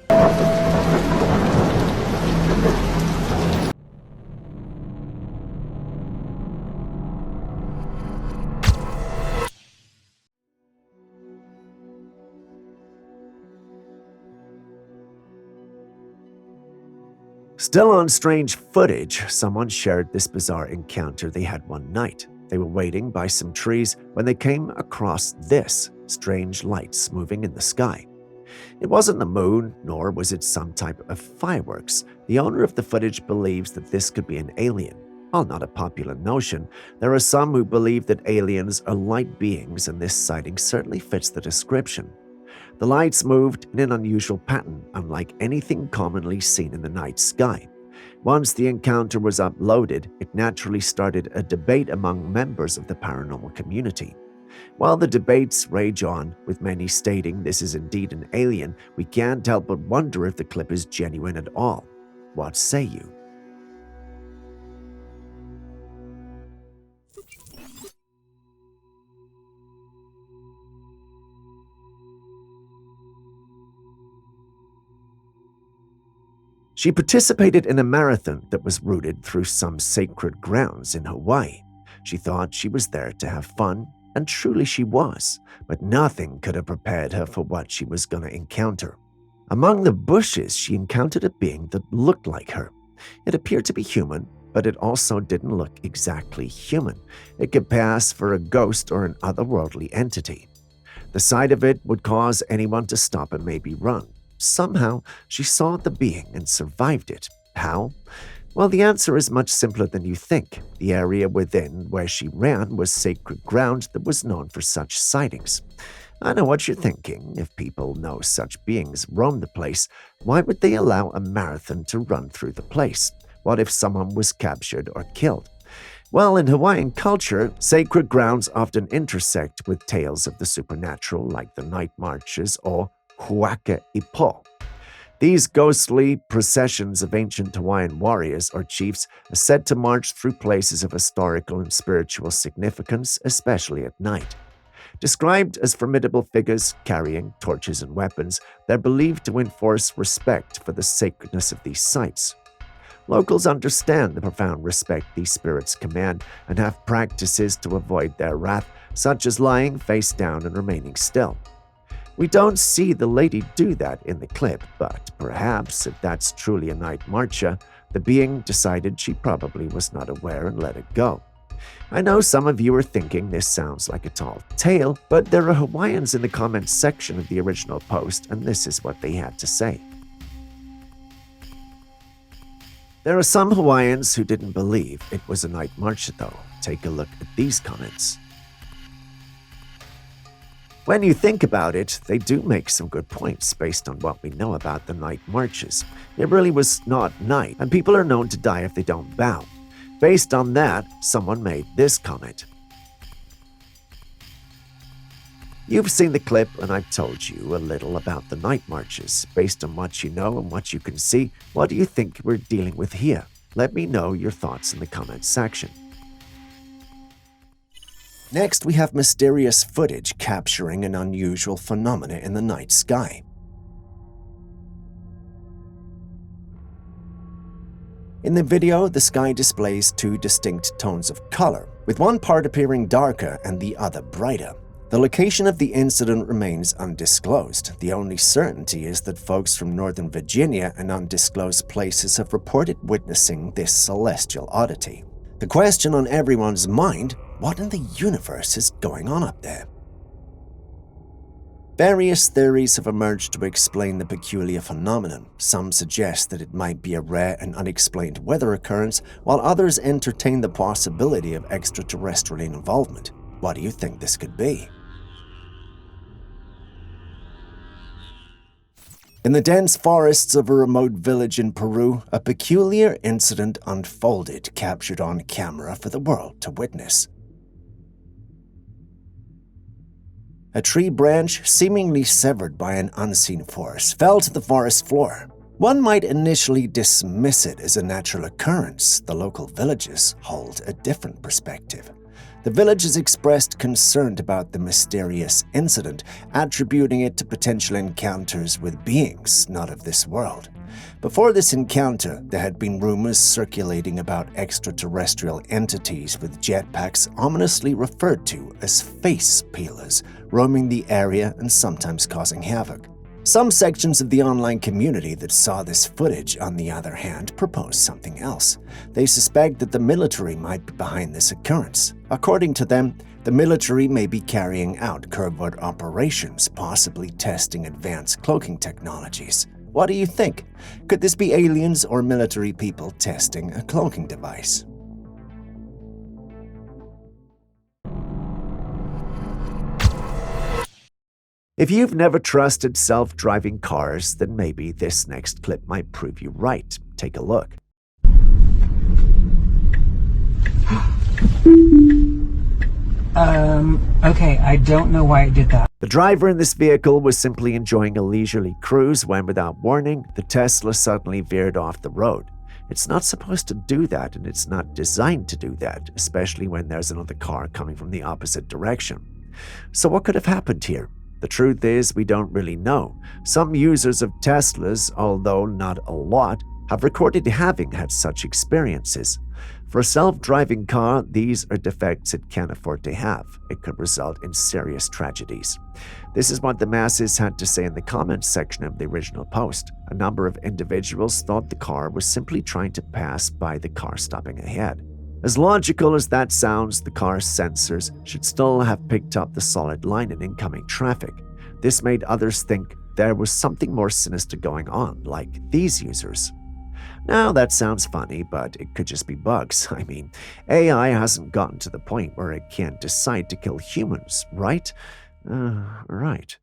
Speaker 2: Still on strange footage, someone shared this bizarre encounter they had one night. They were waiting by some trees when they came across this strange lights moving in the sky. It wasn't the moon, nor was it some type of fireworks. The owner of the footage believes that this could be an alien. While not a popular notion, there are some who believe that aliens are light beings, and this sighting certainly fits the description. The lights moved in an unusual pattern, unlike anything commonly seen in the night sky. Once the encounter was uploaded, it naturally started a debate among members of the paranormal community. While the debates rage on, with many stating this is indeed an alien, we can't help but wonder if the clip is genuine at all. What say you? She participated in a marathon that was routed through some sacred grounds in Hawaii. She thought she was there to have fun, and truly she was, but nothing could have prepared her for what she was going to encounter. Among the bushes, she encountered a being that looked like her. It appeared to be human, but it also didn't look exactly human. It could pass for a ghost or an otherworldly entity. The sight of it would cause anyone to stop and maybe run. Somehow, she saw the being and survived it. How? Well, the answer is much simpler than you think. The area within where she ran was sacred ground that was known for such sightings. I know what you're thinking. If people know such beings roam the place, why would they allow a marathon to run through the place? What if someone was captured or killed? Well, in Hawaiian culture, sacred grounds often intersect with tales of the supernatural, like the night marches or Huaka Ipo. These ghostly processions of ancient Hawaiian warriors or chiefs are said to march through places of historical and spiritual significance, especially at night. Described as formidable figures carrying torches and weapons, they're believed to enforce respect for the sacredness of these sites. Locals understand the profound respect these spirits command and have practices to avoid their wrath, such as lying face down and remaining still. We don't see the lady do that in the clip, but perhaps if that's truly a night marcher, the being decided she probably was not aware and let it go. I know some of you are thinking this sounds like a tall tale, but there are Hawaiians in the comments section of the original post, and this is what they had to say. There are some Hawaiians who didn't believe it was a night marcher though. Take a look at these comments. When you think about it, they do make some good points based on what we know about the night marches. It really was not night, and people are known to die if they don't bow. Based on that, someone made this comment. You've seen the clip, and I've told you a little about the night marches. Based on what you know and what you can see, what do you think we're dealing with here? Let me know your thoughts in the comments section. Next, we have mysterious footage capturing an unusual phenomena in the night sky. In the video, the sky displays two distinct tones of color, with one part appearing darker and the other brighter. The location of the incident remains undisclosed. The only certainty is that folks from Northern Virginia and undisclosed places have reported witnessing this celestial oddity. The question on everyone's mind: what in the universe is going on up there? Various theories have emerged to explain the peculiar phenomenon. Some suggest that it might be a rare and unexplained weather occurrence, while others entertain the possibility of extraterrestrial involvement. What do you think this could be? In the dense forests of a remote village in Peru, a peculiar incident unfolded, captured on camera for the world to witness. A tree branch, seemingly severed by an unseen force, fell to the forest floor. One might initially dismiss it as a natural occurrence. The local villagers hold a different perspective. The villagers expressed concern about the mysterious incident, attributing it to potential encounters with beings not of this world. Before this encounter, there had been rumors circulating about extraterrestrial entities with jetpacks ominously referred to as face peelers, roaming the area and sometimes causing havoc. Some sections of the online community that saw this footage, on the other hand, proposed something else. They suspect that the military might be behind this occurrence. According to them, the military may be carrying out covert operations, possibly testing advanced cloaking technologies. What do you think? Could this be aliens or military people testing a cloaking device? If you've never trusted self-driving cars, then maybe this next clip might prove you right. Take a look.
Speaker 19: Okay, I don't know why it did that.
Speaker 2: The driver in this vehicle was simply enjoying a leisurely cruise when, without warning, the Tesla suddenly veered off the road. It's not supposed to do that, and it's not designed to do that, especially when there's another car coming from the opposite direction. So what could have happened here? The truth is, we don't really know. Some users of Teslas, although not a lot, have recorded having had such experiences. For a self-driving car, these are defects it can't afford to have. It could result in serious tragedies. This is what the masses had to say in the comments section of the original post. A number of individuals thought the car was simply trying to pass by the car stopping ahead. As logical as that sounds, the car's sensors should still have picked up the solid line in incoming traffic. This made others think there was something more sinister going on, like these users. Now, that sounds funny, but it could just be bugs. I mean, AI hasn't gotten to the point where it can't decide to kill humans, right? Right.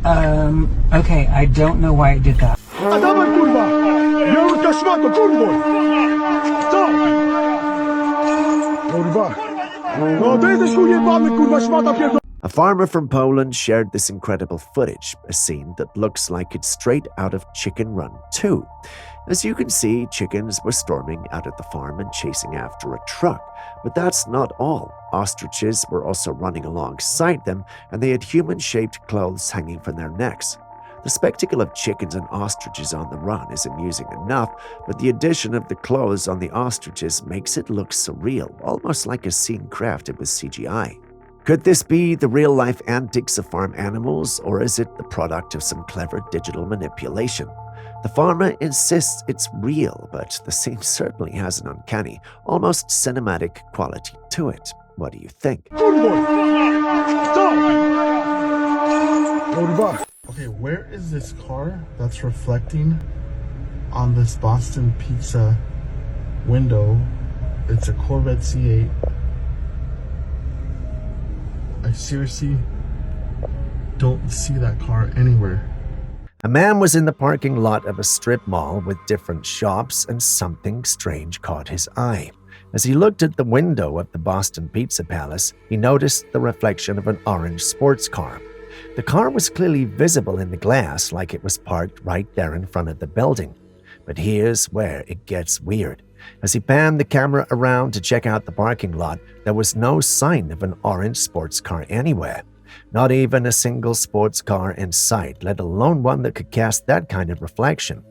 Speaker 19: Okay, I don't know why it did that.
Speaker 2: A farmer from Poland shared this incredible footage, a scene that looks like it's straight out of Chicken Run 2. As you can see, chickens were storming out of the farm and chasing after a truck. But that's not all. Ostriches were also running alongside them, and they had human-shaped clothes hanging from their necks. The spectacle of chickens and ostriches on the run is amusing enough, but the addition of the clothes on the ostriches makes it look surreal, almost like a scene crafted with CGI. Could this be the real-life antics of farm animals, or is it the product of some clever digital manipulation? The farmer insists it's real, but the scene certainly has an uncanny, almost cinematic quality to it. What do you think?
Speaker 20: Okay, where is this car that's reflecting on this Boston Pizza window? It's a Corvette C8. I seriously don't see that car anywhere.
Speaker 2: A man was in the parking lot of a strip mall with different shops, and something strange caught his eye. As he looked at the window of the Boston Pizza Palace, he noticed the reflection of an orange sports car. The car was clearly visible in the glass, like it was parked right there in front of the building. But here's where it gets weird. As he panned the camera around to check out the parking lot, there was no sign of an orange sports car anywhere. Not even a single sports car in sight, let alone one that could cast that kind of reflection.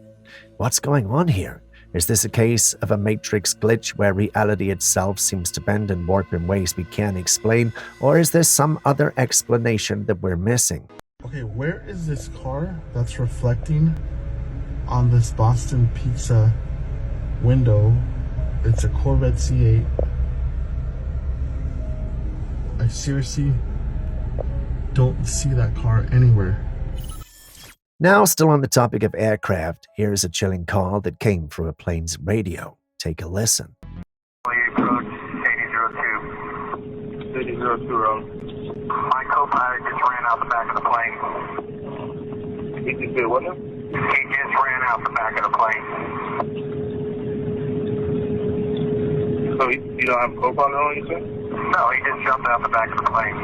Speaker 2: What's going on here? Is this a case of a matrix glitch where reality itself seems to bend and warp in ways we can't explain, or is there some other explanation that we're missing?
Speaker 20: Okay, where is this car that's reflecting on this Boston Pizza window? It's a Corvette C8. I seriously don't see that car anywhere.
Speaker 2: Now, still on the topic of aircraft, here's a chilling call that came through a plane's radio. Take a listen.
Speaker 21: Approach 8002. 8002 road. My co-pilot just ran out the back of the plane. He just did what now? He just ran out the back of the plane. So you don't have a co-pilot on, you said? No, he just jumped out the back of the plane.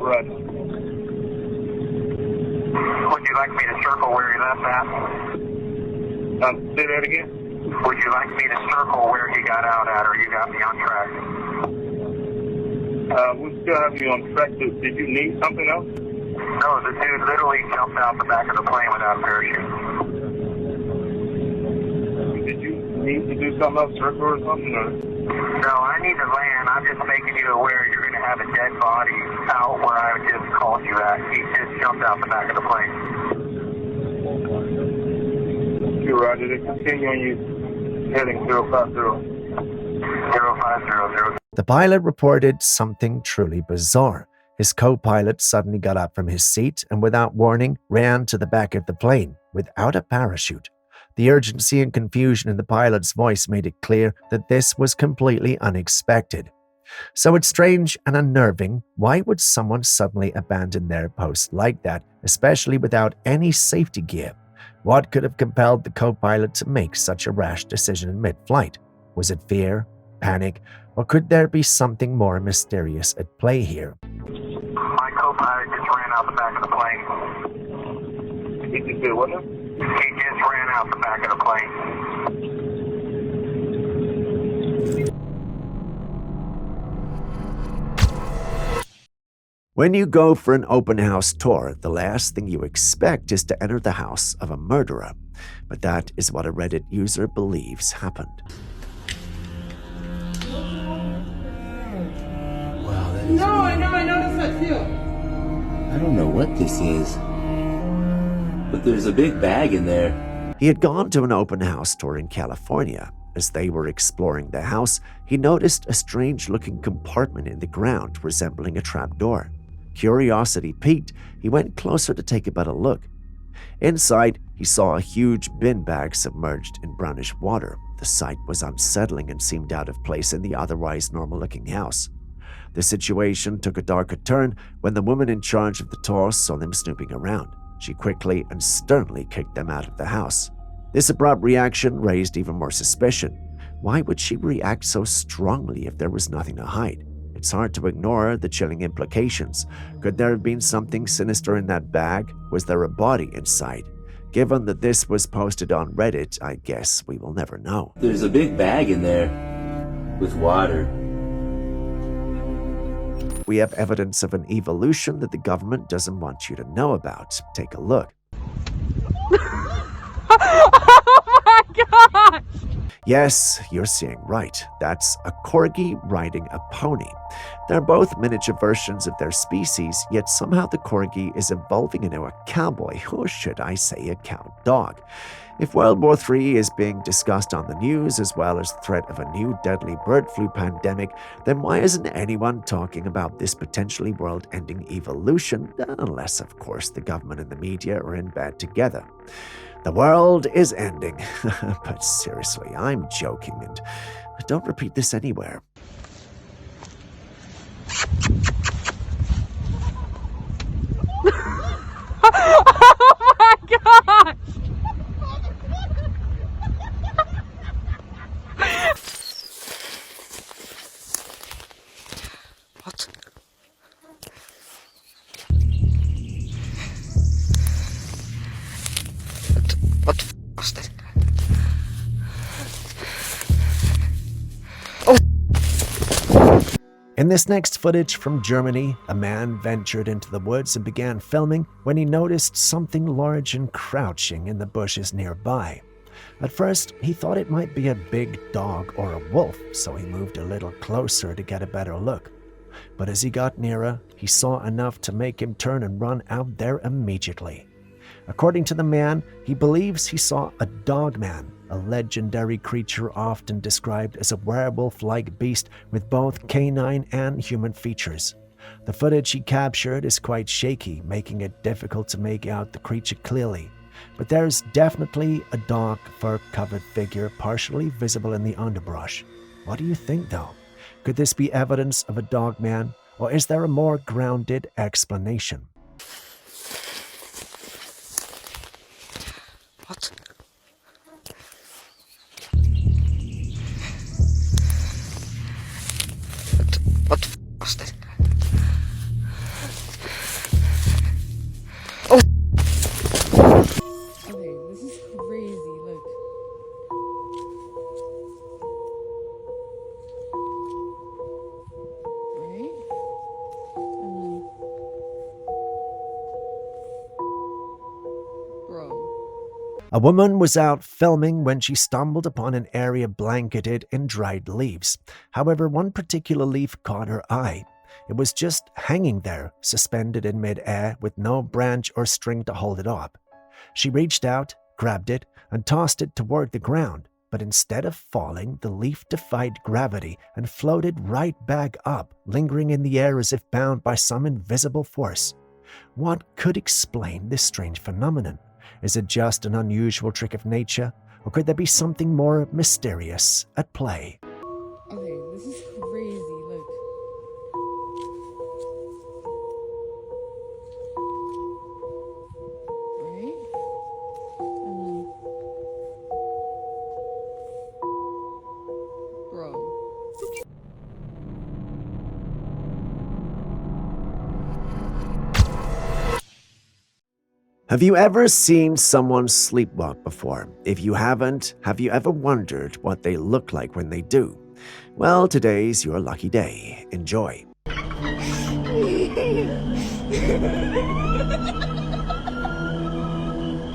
Speaker 21: Right. Would you like me to circle where he left at? Say that again? Would you like me to circle where he got out at, or you got me on track? We still have you on track. Did you need something else? No, the dude literally jumped out the back of the plane without a parachute. Did you need to do something else, circle or something? Or? No, I need to land. I'm just making you aware you're going to have a dead body out where I just called you at. He just jumped out the back of the plane. You're right. Did it continue on you heading 050? 0500.
Speaker 2: The pilot reported something truly bizarre. His co-pilot suddenly got up from his seat and without warning ran to the back of the plane without a parachute. The urgency and confusion in the pilot's voice made it clear that this was completely unexpected. So it's strange and unnerving. Why would someone suddenly abandon their post like that, especially without any safety gear? What could have compelled the co-pilot to make such a rash decision in mid-flight? Was it fear, panic, or could there be something more mysterious at play here?
Speaker 21: My co-pilot just ran out the back of the plane. He just did what? He just ran out the back of the plane.
Speaker 2: When you go for an open house tour, the last thing you expect is to enter the house of a murderer. But that is what a Reddit user believes happened.
Speaker 3: Wow, that is
Speaker 17: No, I noticed that too.
Speaker 3: I don't know what this is, but there's a big bag in there.
Speaker 2: He had gone to an open house tour in California. As they were exploring the house, he noticed a strange-looking compartment in the ground resembling a trapdoor. Curiosity piqued, he went closer to take a better look. Inside, he saw a huge bin bag submerged in brownish water. The sight was unsettling and seemed out of place in the otherwise normal-looking house. The situation took a darker turn when the woman in charge of the tour saw them snooping around. She quickly and sternly kicked them out of the house. This abrupt reaction raised even more suspicion. Why would she react so strongly if there was nothing to hide? It's hard to ignore the chilling implications. Could there have been something sinister in that bag? Was there a body inside? Given that this was posted on Reddit, I guess we will never know.
Speaker 3: There's a big bag in there with water.
Speaker 2: We have evidence of an evolution that the government doesn't want you to know about. Take a look.
Speaker 15: Oh my gosh!
Speaker 2: Yes, you're seeing right. That's a corgi riding a pony. They're both miniature versions of their species, yet somehow the corgi is evolving into a cowboy, or should I say a cow dog. If World War III is being discussed on the news as well as the threat of a new deadly bird flu pandemic, then why isn't anyone talking about this potentially world-ending evolution? Unless, of course, the government and the media are in bed together. The world is ending. But seriously, I'm joking, and don't repeat this anywhere.
Speaker 15: Oh my gosh!
Speaker 18: What? What the f was that?
Speaker 2: In this next footage from Germany, a man ventured into the woods and began filming when he noticed something large and crouching in the bushes nearby. At first, he thought it might be a big dog or a wolf, so he moved a little closer to get a better look. But as he got nearer, he saw enough to make him turn and run out there immediately. According to the man, he believes he saw a dogman, a legendary creature often described as a werewolf-like beast with both canine and human features. The footage he captured is quite shaky, making it difficult to make out the creature clearly. But there's definitely a dark, fur-covered figure partially visible in the underbrush. What do you think, though? Could this be evidence of a dogman, or is there a more grounded explanation?
Speaker 18: What?
Speaker 1: A woman was out filming when she stumbled upon an area blanketed in dried leaves. However, one particular leaf caught her eye. It was just hanging there, suspended in mid-air with no branch or string to hold it up. She reached out, grabbed it, and tossed it toward the ground, but instead of falling, the leaf defied gravity and floated right back up, lingering in the air as if bound by some invisible force. What could explain this strange phenomenon? Is it just an unusual trick of nature, or could there be something more mysterious at play?
Speaker 15: Okay, this is crazy. Look. Right? Bro.
Speaker 1: Have you ever seen someone sleepwalk before? If you haven't, have you ever wondered what they look like when they do? Well, today's your lucky day. Enjoy.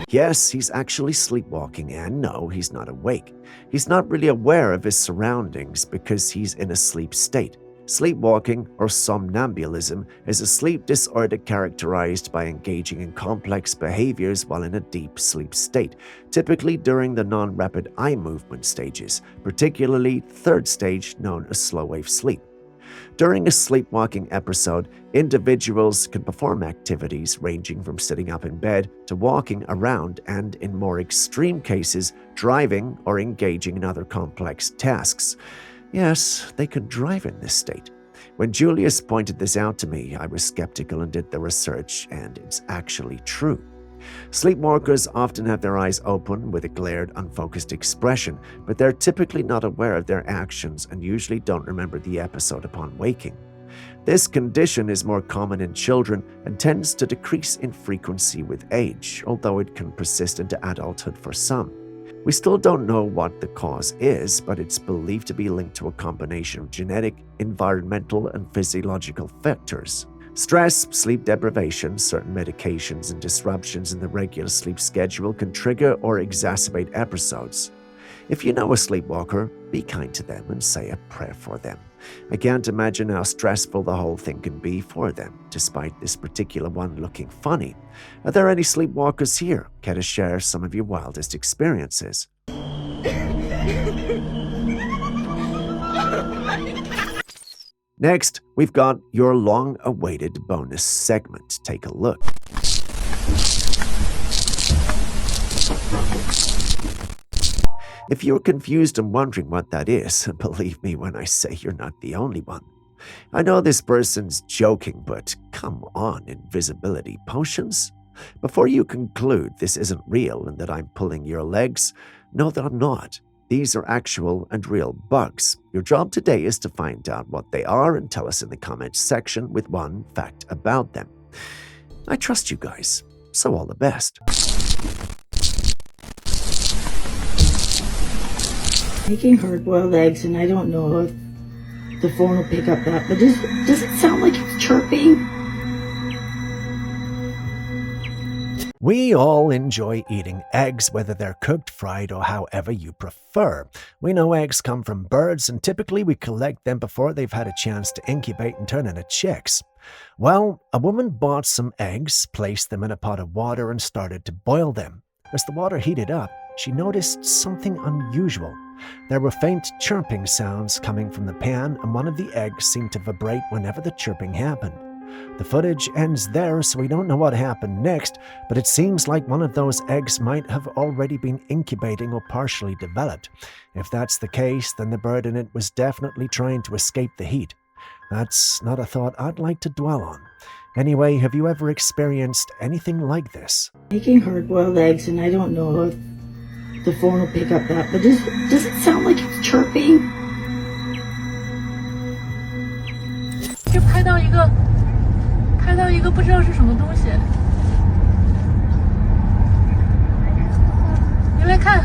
Speaker 1: Yes, he's actually sleepwalking, and no, he's not awake. He's not really aware of his surroundings because he's in a sleep state. Sleepwalking, or somnambulism, is a sleep disorder characterized by engaging in complex behaviors while in a deep sleep state, typically during the non-rapid eye movement stages, particularly third stage known as slow-wave sleep. During a sleepwalking episode, individuals can perform activities ranging from sitting up in bed to walking around and, in more extreme cases, driving or engaging in other complex tasks. Yes, they could drive in this state. When Julius pointed this out to me, I was skeptical and did the research, and it's actually true. Sleepwalkers often have their eyes open with a glared, unfocused expression, but they're typically not aware of their actions and usually don't remember the episode upon waking. This condition is more common in children and tends to decrease in frequency with age, although it can persist into adulthood for some. We still don't know what the cause is, but it's believed to be linked to a combination of genetic, environmental, and physiological factors. Stress, sleep deprivation, certain medications, and disruptions in the regular sleep schedule can trigger or exacerbate episodes. If you know a sleepwalker, be kind to them and say a prayer for them. I can't imagine how stressful the whole thing can be for them, despite this particular one looking funny. Are there any sleepwalkers here? Care to share some of your wildest experiences? Next, we've got your long-awaited bonus segment. Take a look. If you're confused and wondering what that is, believe me when I say you're not the only one. I know this person's joking, but come on, invisibility potions? Before you conclude this isn't real and that I'm pulling your legs, know that I'm not. These are actual and real bugs. Your job today is to find out what they are and tell us in the comments section with one fact about them. I trust you guys, so all the best.
Speaker 5: Making hard-boiled eggs, and I don't know if the phone will pick up that, but does it sound like it's chirping?
Speaker 1: We all enjoy eating eggs, whether they're cooked, fried, or however you prefer. We know eggs come from birds, and typically we collect them before they've had a chance to incubate and turn into chicks. Well, a woman bought some eggs, placed them in a pot of water, and started to boil them. As the water heated up, she noticed something unusual. There were faint chirping sounds coming from the pan, and one of the eggs seemed to vibrate whenever the chirping happened. The footage ends there, so we don't know what happened next, but it seems like one of those eggs might have already been incubating or partially developed. If that's the case, then the bird in it was definitely trying to escape the heat. That's not a thought I'd like to dwell on. Anyway, have you ever experienced anything like this?
Speaker 5: Making hard-boiled eggs, and I don't know if the phone will pick up that, but does it sound like it's chirping?
Speaker 15: 就拍到一个不知道是什么东西，你来看。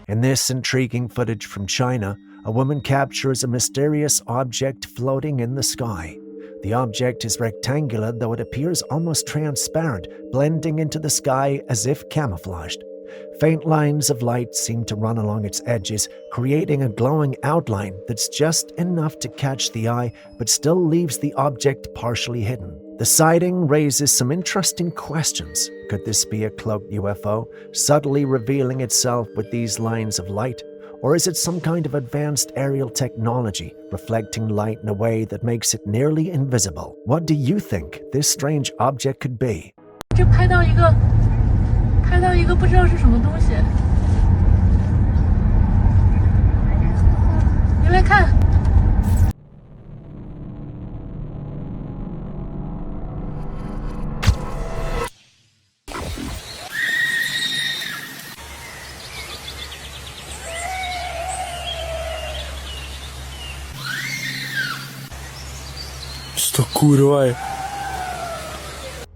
Speaker 1: In this intriguing footage from China, a woman captures a mysterious object floating in the sky. The object is rectangular, though it appears almost transparent, blending into the sky as if camouflaged. Faint lines of light seem to run along its edges, creating a glowing outline that's just enough to catch the eye but still leaves the object partially hidden. The sighting raises some interesting questions. Could this be a cloaked UFO, subtly revealing itself with these lines of light? Or is it some kind of advanced aerial technology, reflecting light in a way that makes it nearly invisible? What do you think this strange object could be?
Speaker 15: 就拍到一个不知道是什么东西，你来看。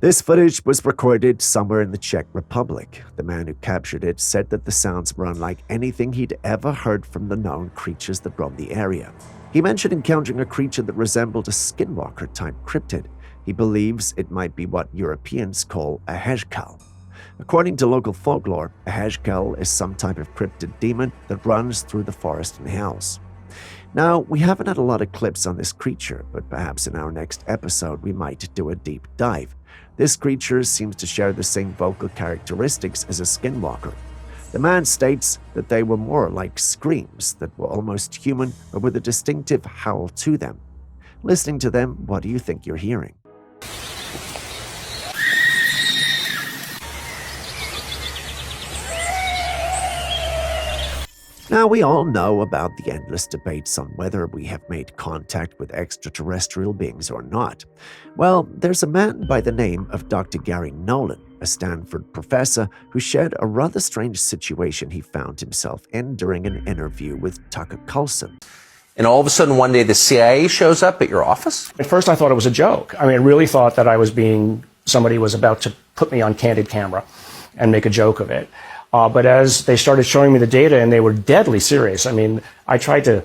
Speaker 1: This footage was recorded somewhere in the Czech Republic. The man who captured it said that the sounds were unlike anything he'd ever heard from the known creatures that roam the area. He mentioned encountering a creature that resembled a skinwalker-type cryptid. He believes it might be what Europeans call a hezkal. According to local folklore, a hezkal is some type of cryptid demon that runs through the forest and howls. Now, we haven't had a lot of clips on this creature, but perhaps in our next episode we might do a deep dive. This creature seems to share the same vocal characteristics as a skinwalker. The man states that they were more like screams that were almost human but with a distinctive howl to them. Listening to them, what do you think you're hearing? Now, we all know about the endless debates on whether we have made contact with extraterrestrial beings or not. Well, there's a man by the name of Dr. Gary Nolan, a Stanford professor who shared a rather strange situation he found himself in during an interview with Tucker Carlson.
Speaker 4: And all of a sudden, one day, the CIA shows up at your office?
Speaker 22: At first, I thought it was a joke. I really thought that somebody was about to put me on candid camera and make a joke of it. But as they started showing me the data, and they were deadly serious, I tried to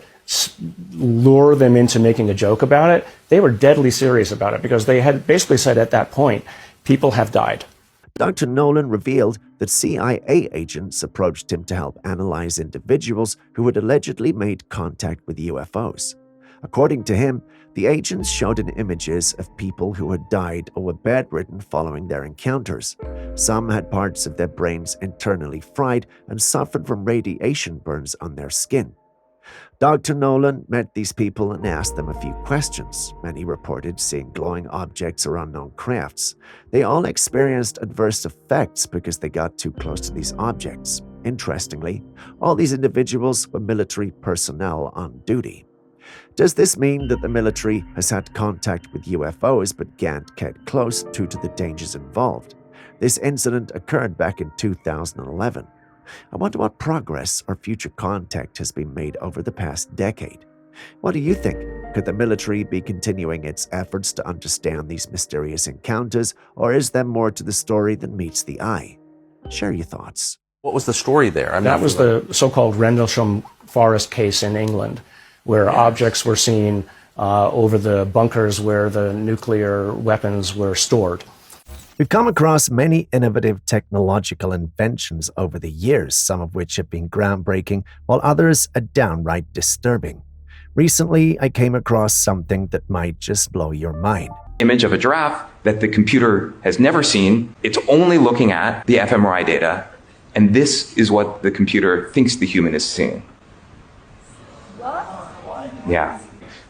Speaker 22: lure them into making a joke about it. They were deadly serious about it because they had basically said at that point, people have died.
Speaker 1: Dr. Nolan revealed that CIA agents approached him to help analyze individuals who had allegedly made contact with UFOs. According to him, the agents showed him images of people who had died or were bedridden following their encounters. Some had parts of their brains internally fried and suffered from radiation burns on their skin. Dr. Nolan met these people and asked them a few questions. Many reported seeing glowing objects or unknown crafts. They all experienced adverse effects because they got too close to these objects. Interestingly, all these individuals were military personnel on duty. Does this mean that the military has had contact with UFOs but can't get close due to the dangers involved? This incident occurred back in 2011. I wonder what progress or future contact has been made over the past decade. What do you think? Could the military be continuing its efforts to understand these mysterious encounters, or is there more to the story than meets the eye? Share your thoughts.
Speaker 4: What was the story there?
Speaker 22: That was the so-called Rendlesham Forest case in England, where objects were seen over the bunkers where the nuclear weapons were stored.
Speaker 1: We've come across many innovative technological inventions over the years, some of which have been groundbreaking, while others are downright disturbing. Recently, I came across something that might just blow your mind.
Speaker 11: Image of a giraffe that the computer has never seen. It's only looking at the fMRI data, and this is what the computer thinks the human is seeing. Yeah.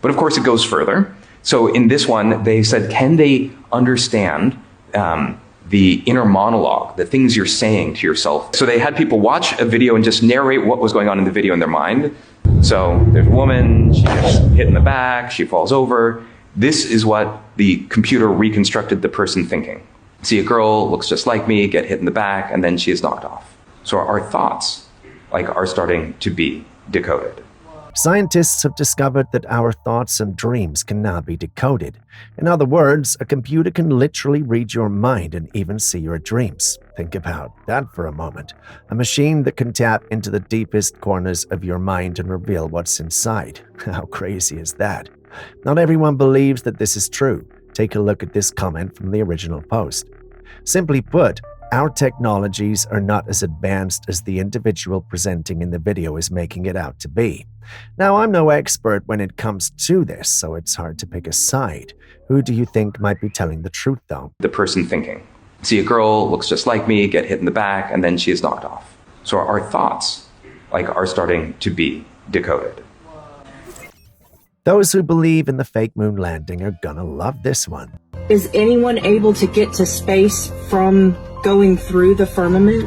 Speaker 11: But of course it goes further. So in this one, they said, can they understand the inner monologue, the things you're saying to yourself? So they had people watch a video and just narrate what was going on in the video in their mind. So there's a woman, she gets hit in the back, she falls over. This is what the computer reconstructed the person thinking. See a girl, looks just like me, get hit in the back, and then she is knocked off. So our thoughts are starting to be decoded.
Speaker 1: Scientists have discovered that our thoughts and dreams can now be decoded. In other words, a computer can literally read your mind and even see your dreams. Think about that for a moment. A machine that can tap into the deepest corners of your mind and reveal what's inside. How crazy is that? Not everyone believes that this is true. Take a look at this comment from the original post. Simply put, Our technologies are not as advanced as the individual presenting in the video is making it out to be. Now, I'm no expert when it comes to this, so it's hard to pick a side. Who do you think might be telling the truth, though?
Speaker 11: The person thinking. See a girl, looks just like me, get hit in the back, and then she is knocked off. So our thoughts, are starting to be decoded.
Speaker 1: Those who believe in the fake moon landing are gonna love this one.
Speaker 5: Is anyone able to get to space from going through the firmament?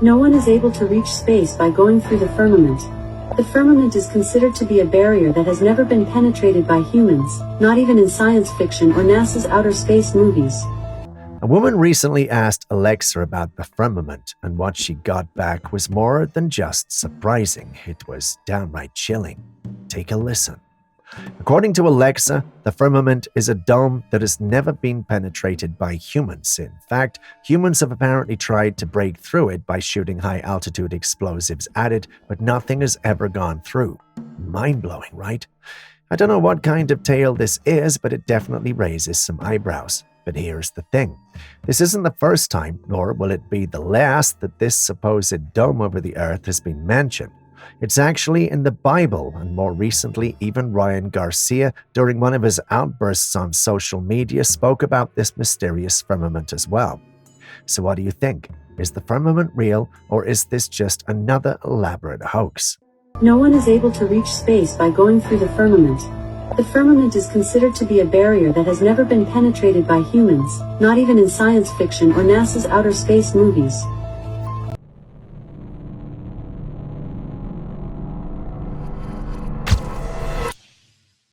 Speaker 6: No one is able to reach space by going through the firmament. The firmament is considered to be a barrier that has never been penetrated by humans, not even in science fiction or NASA's outer space movies.
Speaker 1: A woman recently asked Alexa about the firmament, and what she got back was more than just surprising. It was downright chilling. Take a listen. According to Alexa, the firmament is a dome that has never been penetrated by humans. In fact, humans have apparently tried to break through it by shooting high-altitude explosives at it, but nothing has ever gone through. Mind-blowing, right? I don't know what kind of tale this is, but it definitely raises some eyebrows. But here's the thing. This isn't the first time, nor will it be the last, that this supposed dome over the earth has been mentioned. It's actually in the Bible, and more recently, even Ryan Garcia, during one of his outbursts on social media, spoke about this mysterious firmament as well. So what do you think? Is the firmament real, or is this just another elaborate hoax?
Speaker 6: No one is able to reach space by going through the firmament. The firmament is considered to be a barrier that has never been penetrated by humans, not even in science fiction or NASA's outer space movies.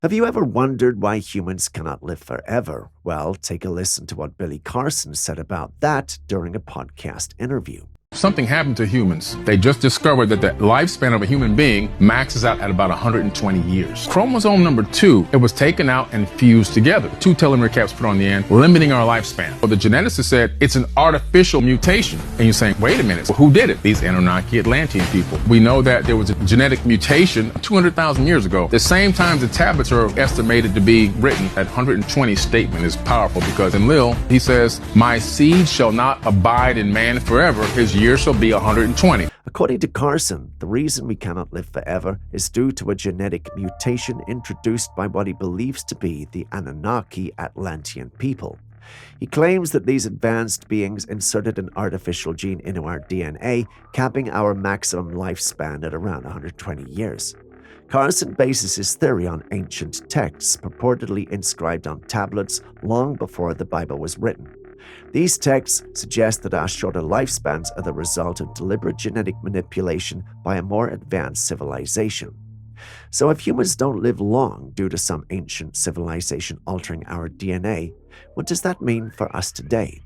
Speaker 1: Have you ever wondered why humans cannot live forever? Well, take a listen to what Billy Carson said about that during a podcast interview.
Speaker 8: Something happened to humans. They just discovered that the lifespan of a human being maxes out at about 120 years. Chromosome number 2, it was taken out and fused together. 2 telomere caps put on the end, limiting our lifespan. Well, the geneticist said it's an artificial mutation. And you're saying, wait a minute, well, who did it? These Anunnaki Atlantean people. We know that there was a genetic mutation 200,000 years ago. The same time the tablets are estimated to be written, that 120 statement is powerful because in Lil, he says, my seed shall not abide in man forever. His years shall be 120.
Speaker 1: According to Carson, the reason we cannot live forever is due to a genetic mutation introduced by what he believes to be the Anunnaki Atlantean people. He claims that these advanced beings inserted an artificial gene into our DNA, capping our maximum lifespan at around 120 years. Carson bases his theory on ancient texts purportedly inscribed on tablets long before the Bible was written. These texts suggest that our shorter lifespans are the result of deliberate genetic manipulation by a more advanced civilization. So if humans don't live long due to some ancient civilization altering our DNA, what does that mean for us today?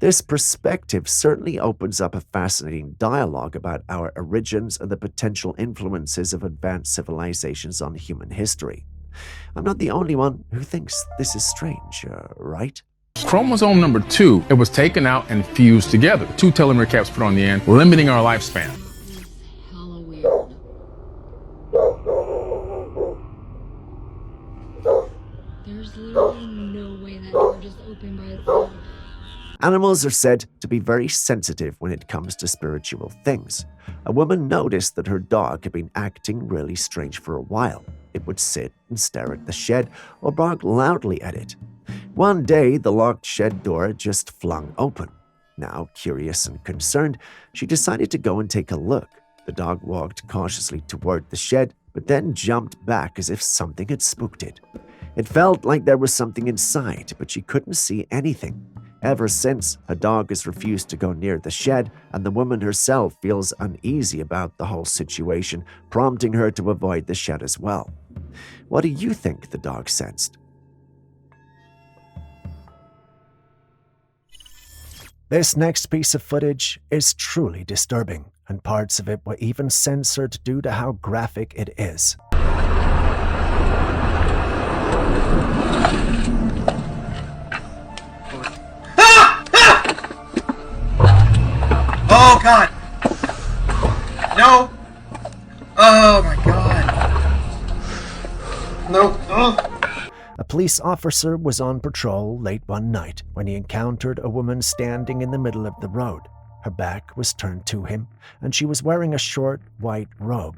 Speaker 1: This perspective certainly opens up a fascinating dialogue about our origins and the potential influences of advanced civilizations on human history. I'm not the only one who thinks this is strange, right?
Speaker 8: Chromosome number 2, it was taken out and fused together. 2 telomere caps put on the end, limiting our lifespan.
Speaker 23: There's literally no way that door just opened by itself.
Speaker 1: Animals are said to be very sensitive when it comes to spiritual things. A woman noticed that her dog had been acting really strange for a while. It would sit and stare at the shed or bark loudly at it. One day, the locked shed door just flung open. Now, curious and concerned, she decided to go and take a look. The dog walked cautiously toward the shed, but then jumped back as if something had spooked it. It felt like there was something inside, but she couldn't see anything. Ever since, her dog has refused to go near the shed, and the woman herself feels uneasy about the whole situation, prompting her to avoid the shed as well. What do you think the dog sensed? This next piece of footage is truly disturbing, and parts of it were even censored due to how graphic it is.
Speaker 17: Oh God! No! Oh my God! No! Oh.
Speaker 1: A police officer was on patrol late one night when he encountered a woman standing in the middle of the road. Her back was turned to him, and she was wearing a short white robe.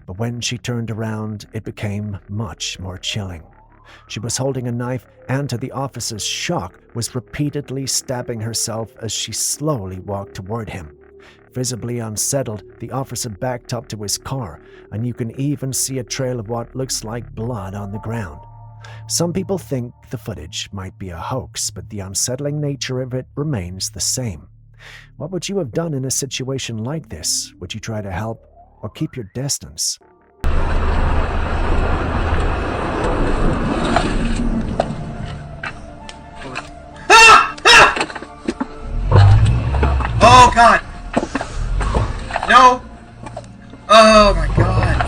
Speaker 1: But when she turned around, it became much more chilling. She was holding a knife and, to the officer's shock, was repeatedly stabbing herself as she slowly walked toward him. Visibly unsettled, the officer backed up to his car, and you can even see a trail of what looks like blood on the ground. Some people think the footage might be a hoax, but the unsettling nature of it remains the same. What would you have done in a situation like this? Would you try to help or keep your distance?
Speaker 17: Oh god! No! Oh my god!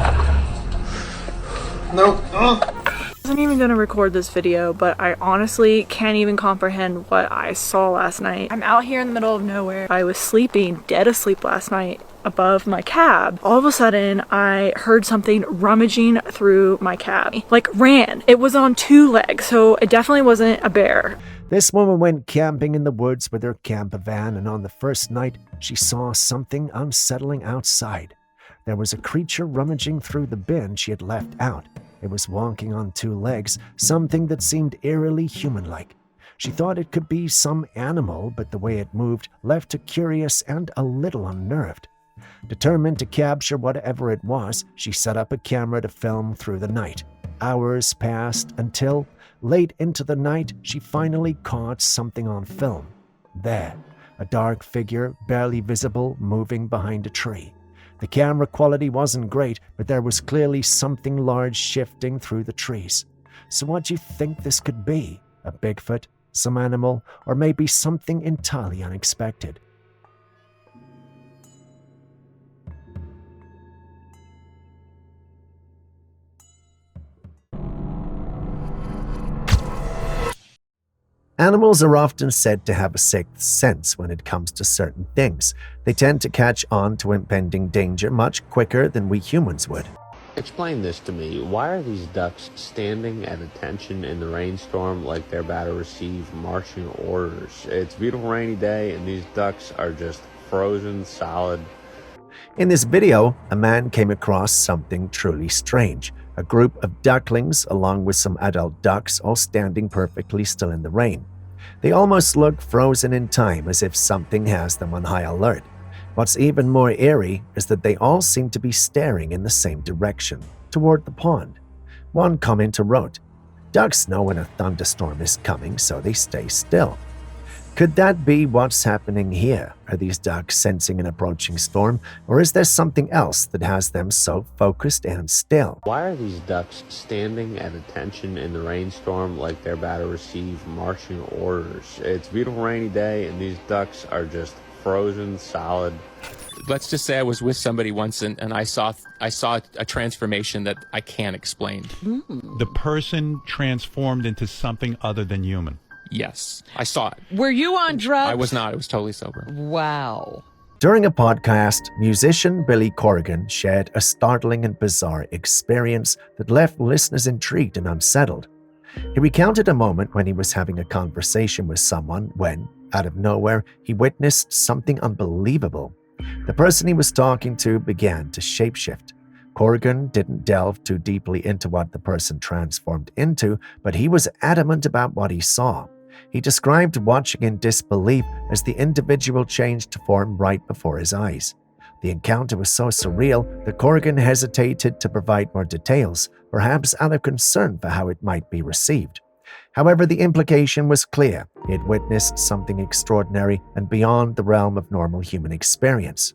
Speaker 17: Nope.
Speaker 9: I wasn't even gonna record this video, but I honestly can't even comprehend what I saw last night. I'm out here in the middle of nowhere. I was sleeping, dead asleep last night, above my cab. All of a sudden, I heard something rummaging through my cab. Like, ran. It was on two legs, so it definitely wasn't a bear.
Speaker 1: This woman went camping in the woods with her camper van, and on the first night, she saw something unsettling outside. There was a creature rummaging through the bin she had left out. It was walking on two legs, something that seemed eerily human-like. She thought it could be some animal, but the way it moved left her curious and a little unnerved. Determined to capture whatever it was, she set up a camera to film through the night. Hours passed until, late into the night, she finally caught something on film. There, a dark figure, barely visible, moving behind a tree. The camera quality wasn't great, but there was clearly something large shifting through the trees. So what do you think this could be? A Bigfoot, some animal, or maybe something entirely unexpected? Animals are often said to have a sixth sense when it comes to certain things. They tend to catch on to impending danger much quicker than we humans would.
Speaker 10: Explain this to me. Why are these ducks standing at attention in the rainstorm like they're about to receive marching orders? It's a beautiful rainy day and these ducks are just frozen solid.
Speaker 1: In this video, a man came across something truly strange. A group of ducklings along with some adult ducks all standing perfectly still in the rain. They almost look frozen in time, as if something has them on high alert. What's even more eerie is that they all seem to be staring in the same direction, toward the pond. One commenter wrote, "Ducks know when a thunderstorm is coming, so they stay still." Could that be what's happening here? Are these ducks sensing an approaching storm, or is there something else that has them so focused and still?
Speaker 10: Why are these ducks standing at attention in the rainstorm like they're about to receive marching orders? It's a beautiful rainy day and these ducks are just frozen solid.
Speaker 13: Let's just say I was with somebody once and I saw a transformation that I can't explain.
Speaker 24: The person transformed into something other than human.
Speaker 13: Yes, I saw it.
Speaker 25: Were you on drugs?
Speaker 13: I was not. I was totally sober.
Speaker 25: Wow.
Speaker 1: During a podcast, musician Billy Corrigan shared a startling and bizarre experience that left listeners intrigued and unsettled. He recounted a moment when he was having a conversation with someone when, out of nowhere, he witnessed something unbelievable. The person he was talking to began to shapeshift. Corrigan didn't delve too deeply into what the person transformed into, but he was adamant about what he saw. He described watching in disbelief as the individual changed to form right before his eyes. The encounter was so surreal that Corrigan hesitated to provide more details, perhaps out of concern for how it might be received. However, the implication was clear. He had witnessed something extraordinary and beyond the realm of normal human experience.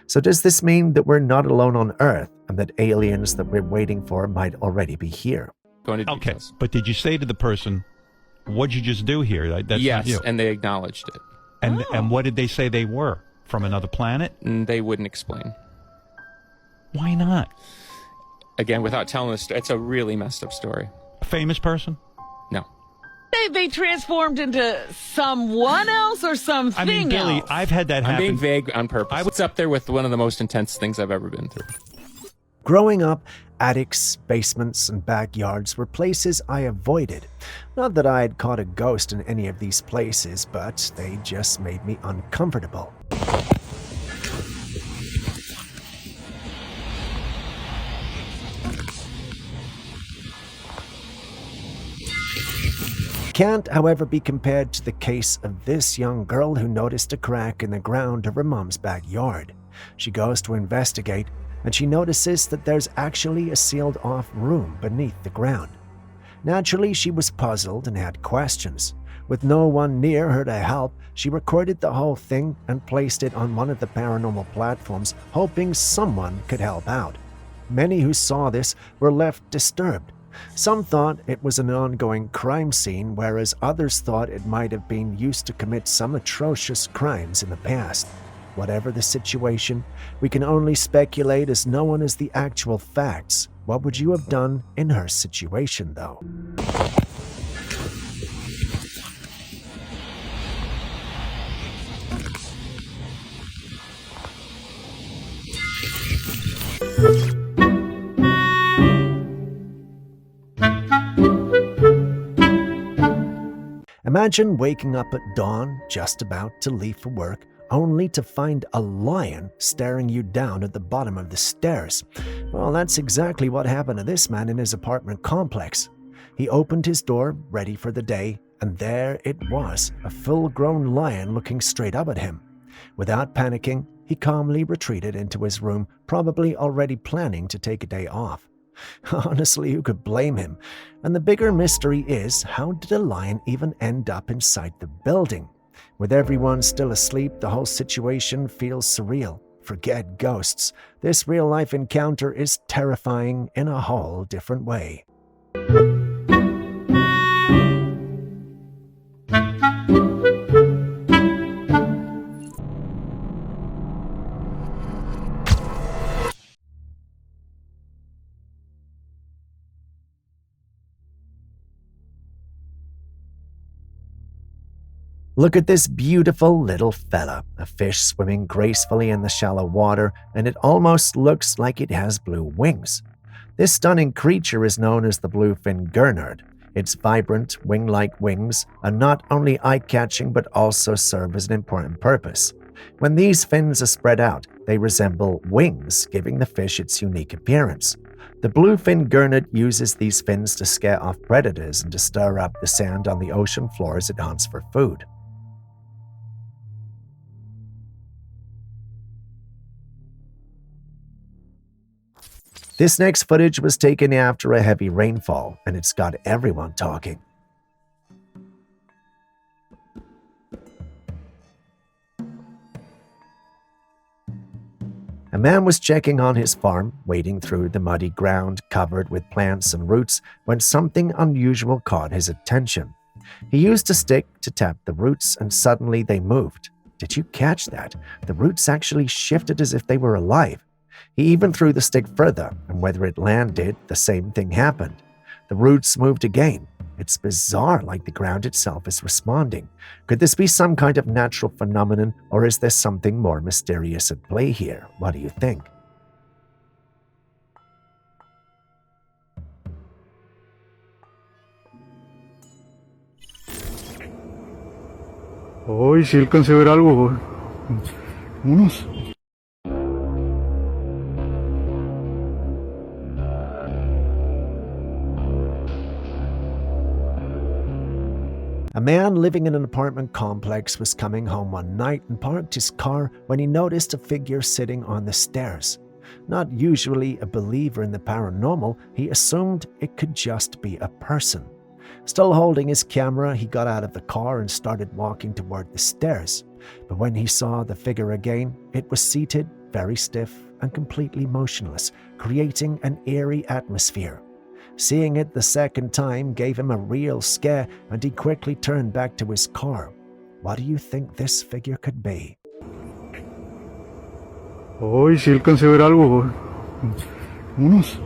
Speaker 1: So does this mean that we're not alone on Earth and that aliens that we're waiting for might already be here?
Speaker 24: Okay, but did you say to the person, what'd you just do here? That's
Speaker 13: yes,
Speaker 24: not you.
Speaker 13: And they acknowledged it.
Speaker 24: And what did they say they were? From another planet?
Speaker 13: They wouldn't explain.
Speaker 24: Why not?
Speaker 13: Again, without telling the story, it's a really messed up story.
Speaker 24: A famous person?
Speaker 13: No.
Speaker 25: They transformed into someone else or something
Speaker 24: I mean, Billy,
Speaker 25: else?
Speaker 24: I've had that happen.
Speaker 13: I'm being vague on purpose. It's up there with one of the most intense things I've ever been through.
Speaker 1: Growing up, Attics, basements, and backyards were places I avoided. Not that I had caught a ghost in any of these places, but they just made me uncomfortable. Can't, however, be compared to the case of this young girl who noticed a crack in the ground of her mom's backyard. She goes to investigate, and she notices that there's actually a sealed-off room beneath the ground. Naturally, she was puzzled and had questions. With no one near her to help, she recorded the whole thing and placed it on one of the paranormal platforms, hoping someone could help out. Many who saw this were left disturbed. Some thought it was an ongoing crime scene, whereas others thought it might have been used to commit some atrocious crimes in the past. Whatever the situation, we can only speculate as no one has the actual facts. What would you have done in her situation, though? Imagine waking up at dawn, just about to leave for work, only to find a lion staring you down at the bottom of the stairs. Well, that's exactly what happened to this man in his apartment complex. He opened his door, ready for the day, and there it was, a full-grown lion looking straight up at him. Without panicking, he calmly retreated into his room, probably already planning to take a day off. Honestly, who could blame him? And the bigger mystery is, how did a lion even end up inside the building? With everyone still asleep, the whole situation feels surreal. Forget ghosts. This real-life encounter is terrifying in a whole different way. Look at this beautiful little fella, a fish swimming gracefully in the shallow water, and it almost looks like it has blue wings. This stunning creature is known as the bluefin gurnard. Its vibrant, wing-like wings are not only eye-catching but also serve as an important purpose. When these fins are spread out, they resemble wings, giving the fish its unique appearance. The bluefin gurnard uses these fins to scare off predators and to stir up the sand on the ocean floor as it hunts for food. This next footage was taken after a heavy rainfall, and it's got everyone talking. A man was checking on his farm, wading through the muddy ground covered with plants and roots, when something unusual caught his attention. He used a stick to tap the roots, and suddenly they moved. Did you catch that? The roots actually shifted as if they were alive. He even threw the stick further, and whether it landed, the same thing happened. The roots moved again. It's bizarre, like the ground itself is responding. Could this be some kind of natural phenomenon, or is there something more mysterious at play here? What do you think?
Speaker 7: Hoy sí alcancé a ver algo. Unos.
Speaker 1: A man living in an apartment complex was coming home one night and parked his car when he noticed a figure sitting on the stairs. Not usually a believer in the paranormal, he assumed it could just be a person. Still holding his camera, he got out of the car and started walking toward the stairs. But when he saw the figure again, it was seated, very stiff and completely motionless, creating an eerie atmosphere. Seeing it the second time gave him a real scare, and he quickly turned back to his car. What do you think this figure could be?
Speaker 7: Hoy sí alcancé a ver algo. Unos.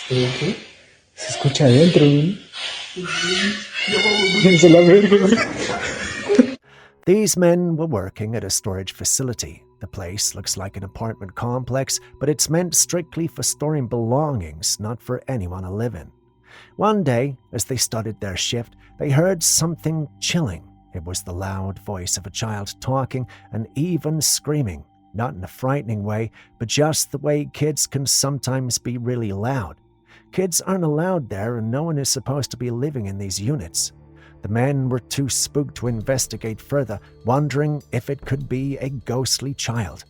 Speaker 12: ¿Qué? Se escucha adentro, ¿no? Piensa la verga.
Speaker 1: These men were working at a storage facility. The place looks like an apartment complex, but it's meant strictly for storing belongings, not for anyone to live in. One day, as they started their shift, they heard something chilling. It was the loud voice of a child talking and even screaming, not in a frightening way, but just the way kids can sometimes be really loud. Kids aren't allowed there, and no one is supposed to be living in these units. The men were too spooked to investigate further, wondering if it could be a ghostly child.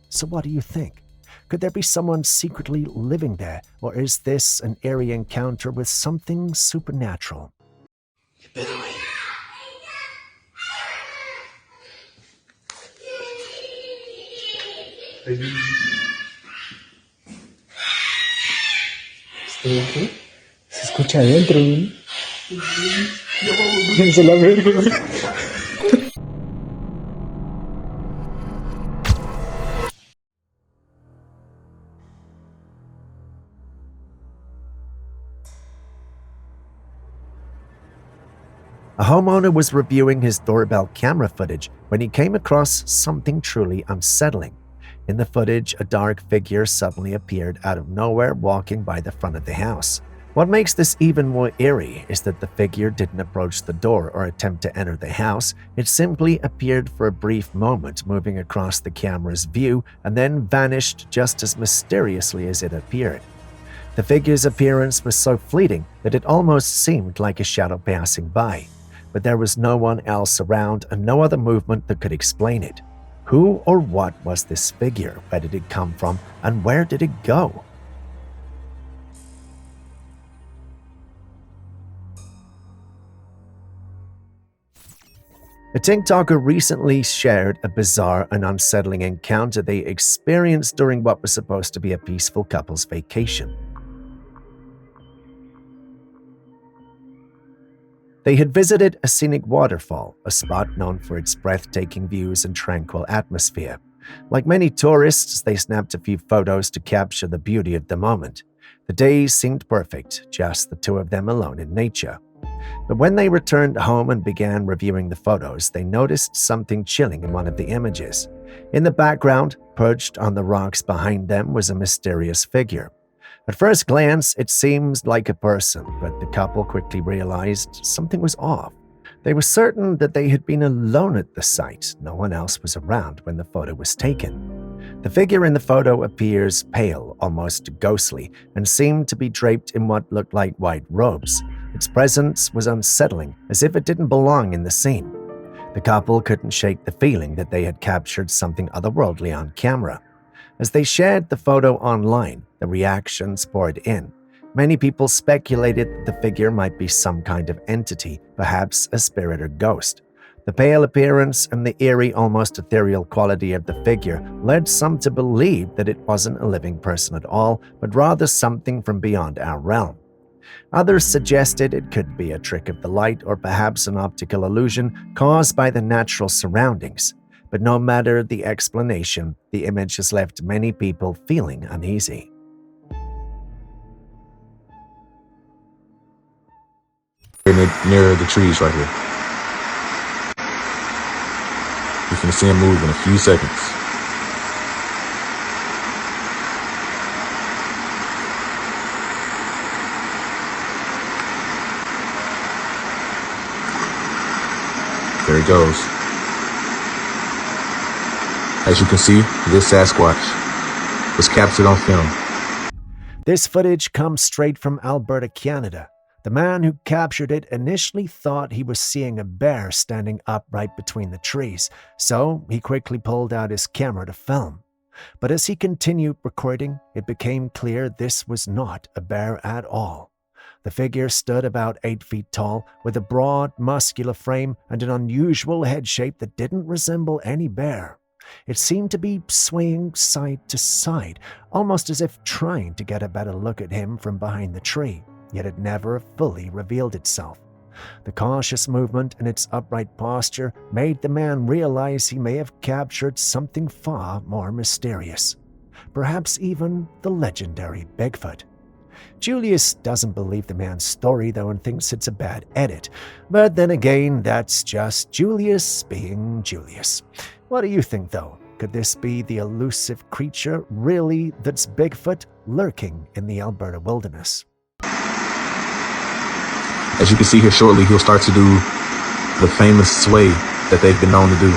Speaker 1: So what do you think? Could there be someone secretly living there, or is this an eerie encounter with something supernatural?
Speaker 12: ¿Qué? Se escucha adentro, ¿no? Piensa la verga.
Speaker 1: A homeowner was reviewing his doorbell camera footage when he came across something truly unsettling. In the footage, a dark figure suddenly appeared out of nowhere walking by the front of the house. What makes this even more eerie is that the figure didn't approach the door or attempt to enter the house. It simply appeared for a brief moment, moving across the camera's view, and then vanished just as mysteriously as it appeared. The figure's appearance was so fleeting that it almost seemed like a shadow passing by. But there was no one else around and no other movement that could explain it. Who or what was this figure? Where did it come from? And where did it go? A TikToker recently shared a bizarre and unsettling encounter they experienced during what was supposed to be a peaceful couple's vacation. They had visited a scenic waterfall, a spot known for its breathtaking views and tranquil atmosphere. Like many tourists, they snapped a few photos to capture the beauty of the moment. The days seemed perfect, just the two of them alone in nature. But when they returned home and began reviewing the photos, they noticed something chilling in one of the images. In the background, perched on the rocks behind them, was a mysterious figure. At first glance, it seemed like a person, but the couple quickly realized something was off. They were certain that they had been alone at the site. No one else was around when the photo was taken. The figure in the photo appears pale, almost ghostly, and seemed to be draped in what looked like white robes. Its presence was unsettling, as if it didn't belong in the scene. The couple couldn't shake the feeling that they had captured something otherworldly on camera. As they shared the photo online, the reactions poured in. Many people speculated that the figure might be some kind of entity, perhaps a spirit or ghost. The pale appearance and the eerie, almost ethereal quality of the figure led some to believe that it wasn't a living person at all, but rather something from beyond our realm. Others suggested it could be a trick of the light or perhaps an optical illusion caused by the natural surroundings. But no matter the explanation, the image has left many people feeling uneasy.
Speaker 14: Near the trees right here. You can see him move in a few seconds. There he goes. As you can see, this Sasquatch was captured on film.
Speaker 1: This footage comes straight from Alberta, Canada. The man who captured it initially thought he was seeing a bear standing upright between the trees, so he quickly pulled out his camera to film. But as he continued recording, it became clear this was not a bear at all. The figure stood about 8 feet tall, with a broad, muscular frame and an unusual head shape that didn't resemble any bear. It seemed to be swaying side to side, almost as if trying to get a better look at him from behind the tree, yet it never fully revealed itself. The cautious movement in its upright posture made the man realize he may have captured something far more mysterious. Perhaps even the legendary Bigfoot. Julius doesn't believe the man's story, though, and thinks it's a bad edit. But then again, that's just Julius being Julius. What do you think, though? Could this be the elusive creature, really, that's Bigfoot, lurking in the Alberta wilderness?
Speaker 14: As you can see here shortly, he'll start to do the famous sway that they've been known to do.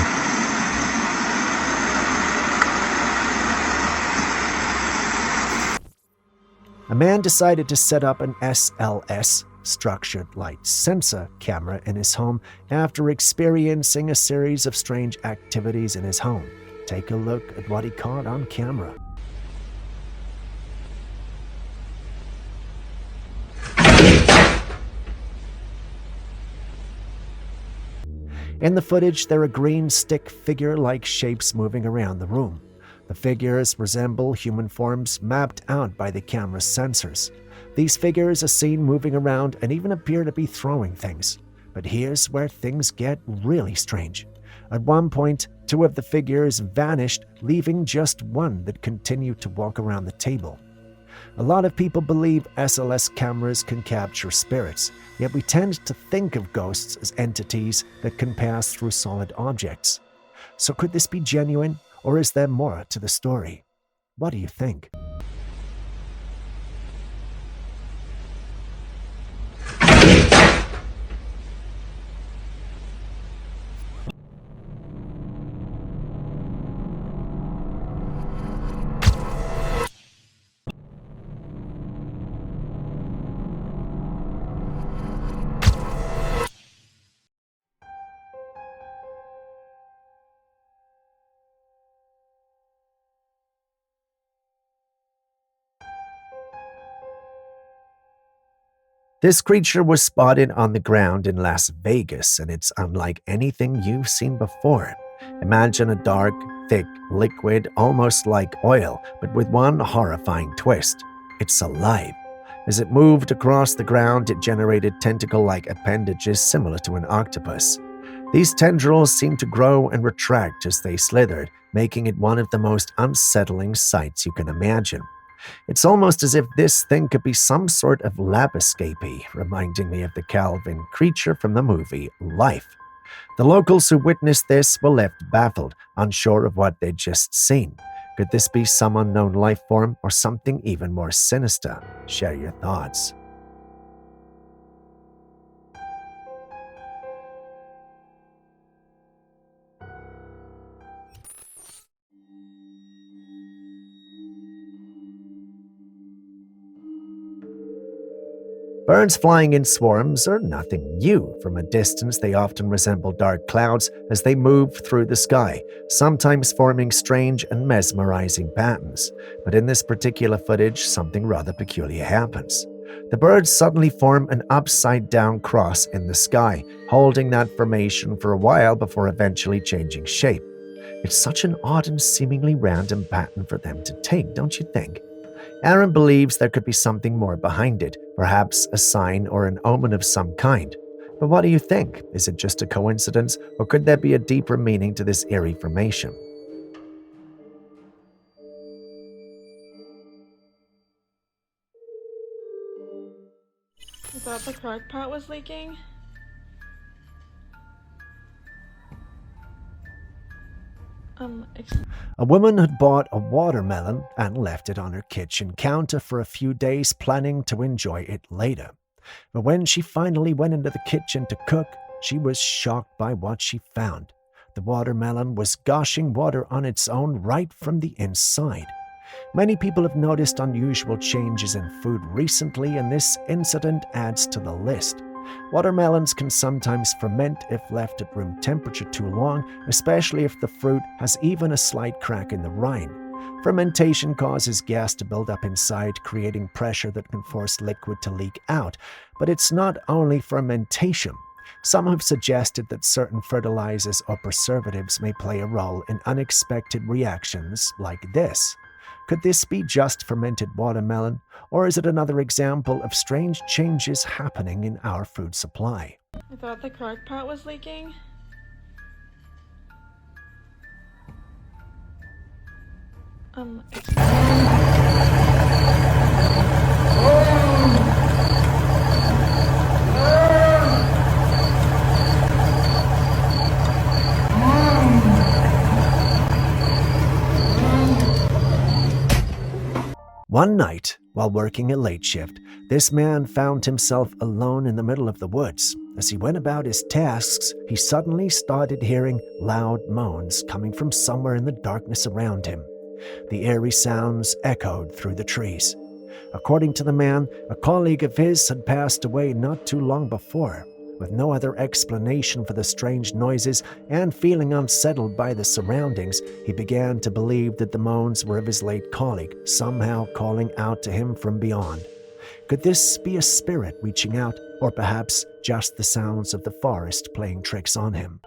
Speaker 1: A man decided to set up an SLS, structured light sensor camera, in his home after experiencing a series of strange activities in his home. Take a look at what he caught on camera. In the footage, there are green stick figure-like shapes moving around the room. The figures resemble human forms mapped out by the camera's sensors. These figures are seen moving around and even appear to be throwing things. But here's where things get really strange. At one point, 2 of the figures vanished, leaving just one that continued to walk around the table. A lot of people believe SLS cameras can capture spirits, yet we tend to think of ghosts as entities that can pass through solid objects. So could this be genuine, or is there more to the story? What do you think? This creature was spotted on the ground in Las Vegas, and it's unlike anything you've seen before. Imagine a dark, thick liquid, almost like oil, but with one horrifying twist. It's alive. As it moved across the ground, it generated tentacle-like appendages similar to an octopus. These tendrils seemed to grow and retract as they slithered, making it one of the most unsettling sights you can imagine. It's almost as if this thing could be some sort of labescapy, reminding me of the Calvin creature from the movie Life. The locals who witnessed this were left baffled, unsure of what they'd just seen. Could this be some unknown life form or something even more sinister? Share your thoughts. Birds flying in swarms are nothing new. From a distance, they often resemble dark clouds as they move through the sky, sometimes forming strange and mesmerizing patterns. But in this particular footage, something rather peculiar happens. The birds suddenly form an upside-down cross in the sky, holding that formation for a while before eventually changing shape. It's such an odd and seemingly random pattern for them to take, don't you think? Aaron believes there could be something more behind it, perhaps a sign or an omen of some kind. But what do you think? Is it just a coincidence, or could there be a deeper meaning to this eerie formation?
Speaker 9: I thought the crock pot was leaking.
Speaker 1: A woman had bought a watermelon and left it on her kitchen counter for a few days, planning to enjoy it later. But when she finally went into the kitchen to cook, she was shocked by what she found. The watermelon was gushing water on its own right from the inside. Many people have noticed unusual changes in food recently, and this incident adds to the list. Watermelons can sometimes ferment if left at room temperature too long, especially if the fruit has even a slight crack in the rind. Fermentation causes gas to build up inside, creating pressure that can force liquid to leak out. But it's not only fermentation. Some have suggested that certain fertilizers or preservatives may play a role in unexpected reactions like this. Could this be just fermented watermelon, or is it another example of strange changes happening in our food supply?
Speaker 9: I thought the crock pot was leaking.
Speaker 1: One night, while working a late shift, this man found himself alone in the middle of the woods. As he went about his tasks, he suddenly started hearing loud moans coming from somewhere in the darkness around him. The eerie sounds echoed through the trees. According to the man, a colleague of his had passed away not too long before. With no other explanation for the strange noises and feeling unsettled by the surroundings, he began to believe that the moans were of his late colleague, somehow calling out to him from beyond. Could this be a spirit reaching out, or perhaps just the sounds of the forest playing tricks on him?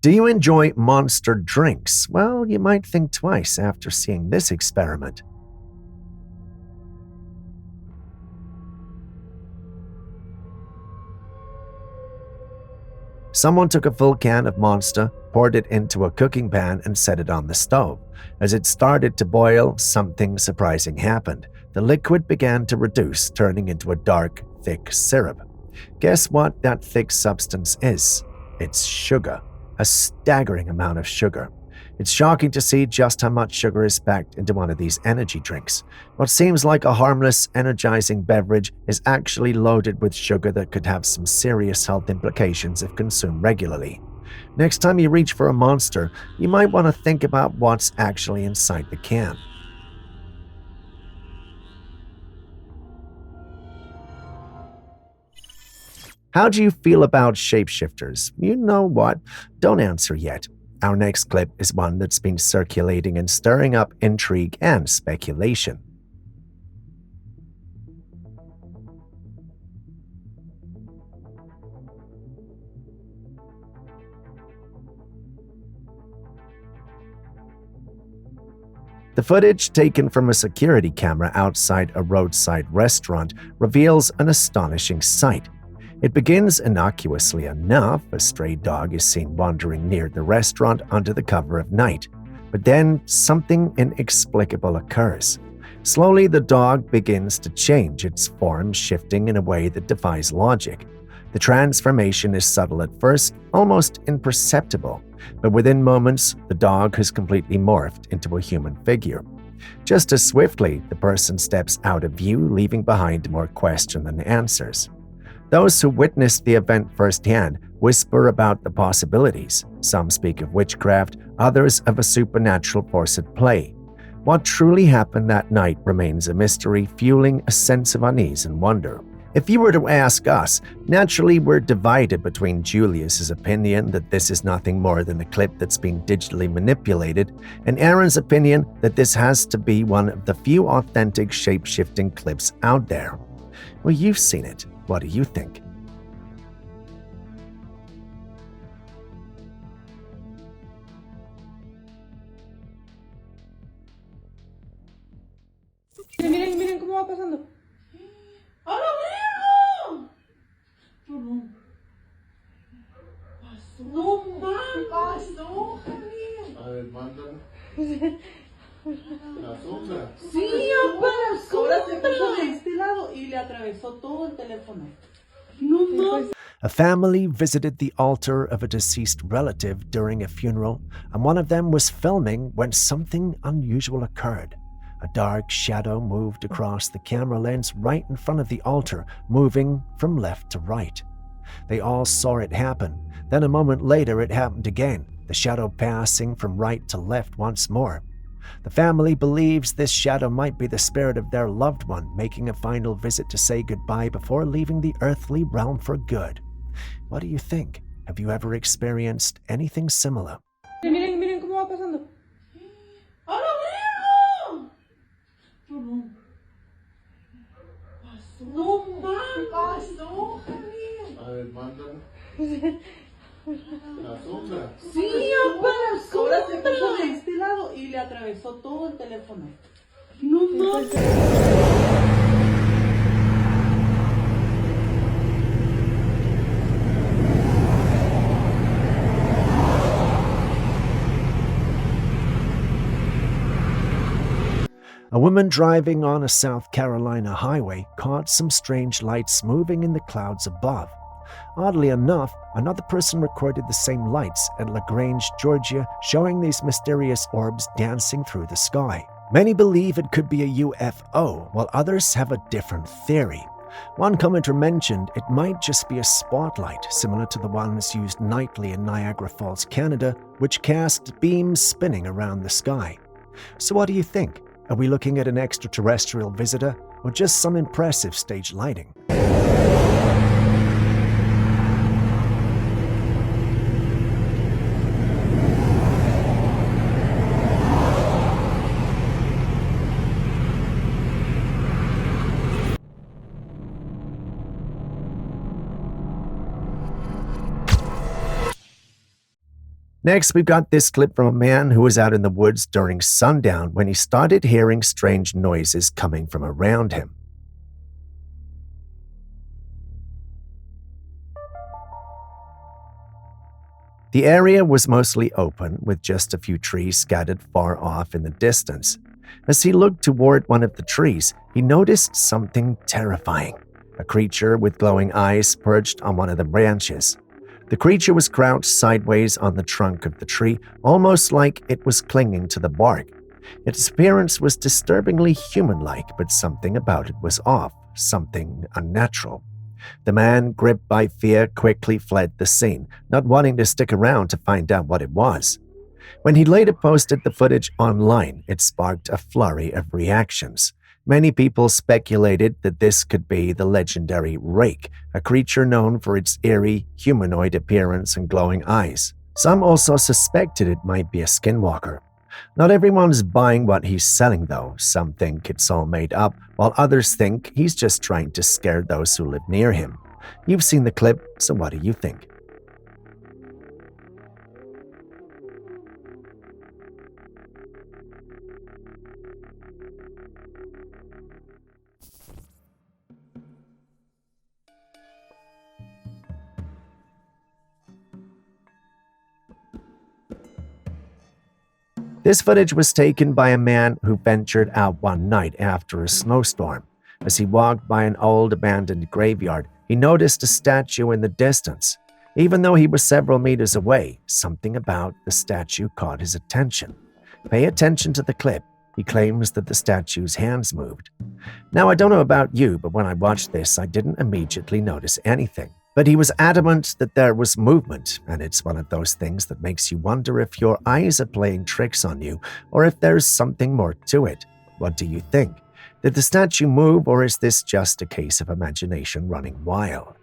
Speaker 1: Do you enjoy monster drinks? Well, you might think twice after seeing this experiment. Someone took a full can of Monster, poured it into a cooking pan, and set it on the stove. As it started to boil, something surprising happened. The liquid began to reduce, turning into a dark, thick syrup. Guess what that thick substance is? It's sugar. A staggering amount of sugar. It's shocking to see just how much sugar is packed into one of these energy drinks. What seems like a harmless, energizing beverage is actually loaded with sugar that could have some serious health implications if consumed regularly. Next time you reach for a Monster, you might want to think about what's actually inside the can. How do you feel about shapeshifters? You know what? Don't answer yet. Our next clip is one that's been circulating and stirring up intrigue and speculation. The footage taken from a security camera outside a roadside restaurant reveals an astonishing sight. It begins innocuously enough. A stray dog is seen wandering near the restaurant under the cover of night. But then something inexplicable occurs. Slowly, the dog begins to change, its form shifting in a way that defies logic. The transformation is subtle at first, almost imperceptible, but within moments, the dog has completely morphed into a human figure. Just as swiftly, the person steps out of view, leaving behind more question than answers. Those who witnessed the event firsthand whisper about the possibilities. Some speak of witchcraft, others of a supernatural force at play. What truly happened that night remains a mystery, fueling a sense of unease and wonder. If you were to ask us, naturally we're divided between Julius's opinion that this is nothing more than a clip that's been digitally manipulated, and Aaron's opinion that this has to be one of the few authentic shape-shifting clips out there. Well, you've seen it. What do you think?
Speaker 15: Miren, miren cómo va pasando. ¡A la verga! No mames. Pasó, Javier. A ver, mándalo. La sombra. Sí, pasó. Ahora se puso de este lado y le atravesó todo el teléfono. No mames.
Speaker 1: A family visited the altar of a deceased relative during a funeral, and one of them was filming when something unusual occurred. A dark shadow moved across the camera lens right in front of the altar, moving from left to right. They all saw it happen. Then a moment later it happened again, the shadow passing from right to left once more. The family believes this shadow might be the spirit of their loved one, making a final visit to say goodbye before leaving the earthly realm for good. What do you think? Have you ever experienced anything similar?
Speaker 15: Miren, miren cómo va pasando. ¡A la verga! No mames, pasó, Javier.
Speaker 17: A ver, mándame. Las otras.
Speaker 15: Sí, apenas. Ahora se puso de este lado y le atravesó todo el teléfono. No mames.
Speaker 1: A woman driving on a South Carolina highway caught some strange lights moving in the clouds above. Oddly enough, another person recorded the same lights at LaGrange, Georgia, showing these mysterious orbs dancing through the sky. Many believe it could be a UFO, while others have a different theory. One commenter mentioned it might just be a spotlight, similar to the ones used nightly in Niagara Falls, Canada, which cast beams spinning around the sky. So what do you think? Are we looking at an extraterrestrial visitor, or just some impressive stage lighting? Next, we've got this clip from a man who was out in the woods during sundown when he started hearing strange noises coming from around him. The area was mostly open, with just a few trees scattered far off in the distance. As he looked toward one of the trees, he noticed something terrifying. A creature with glowing eyes perched on one of the branches. The creature was crouched sideways on the trunk of the tree, almost like it was clinging to the bark. Its appearance was disturbingly human-like, but something about it was off, something unnatural. The man, gripped by fear, quickly fled the scene, not wanting to stick around to find out what it was. When he later posted the footage online, it sparked a flurry of reactions. Many people speculated that this could be the legendary rake, a creature known for its eerie, humanoid appearance and glowing eyes. Some also suspected it might be a skinwalker. Not everyone's buying what he's selling, though. Some think it's all made up, while others think he's just trying to scare those who live near him. You've seen the clip, so what do you think? This footage was taken by a man who ventured out one night after a snowstorm. As he walked by an old abandoned graveyard, he noticed a statue in the distance. Even though he was several meters away, something about the statue caught his attention. Pay attention to the clip. He claims that the statue's hands moved. Now, I don't know about you, but when I watched this, I didn't immediately notice anything. But he was adamant that there was movement, and it's one of those things that makes you wonder if your eyes are playing tricks on you, or if there's something more to it. What do you think? Did the statue move, or is this just a case of imagination running wild?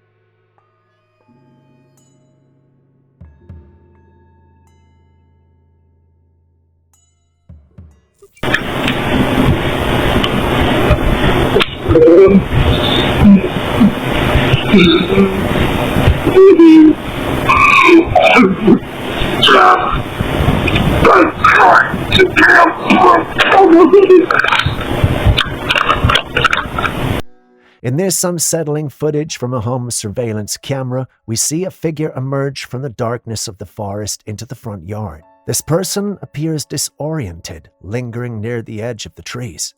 Speaker 1: In this unsettling footage from a home surveillance camera, we see a figure emerge from the darkness of the forest into the front yard. This person appears disoriented, lingering near the edge of the trees.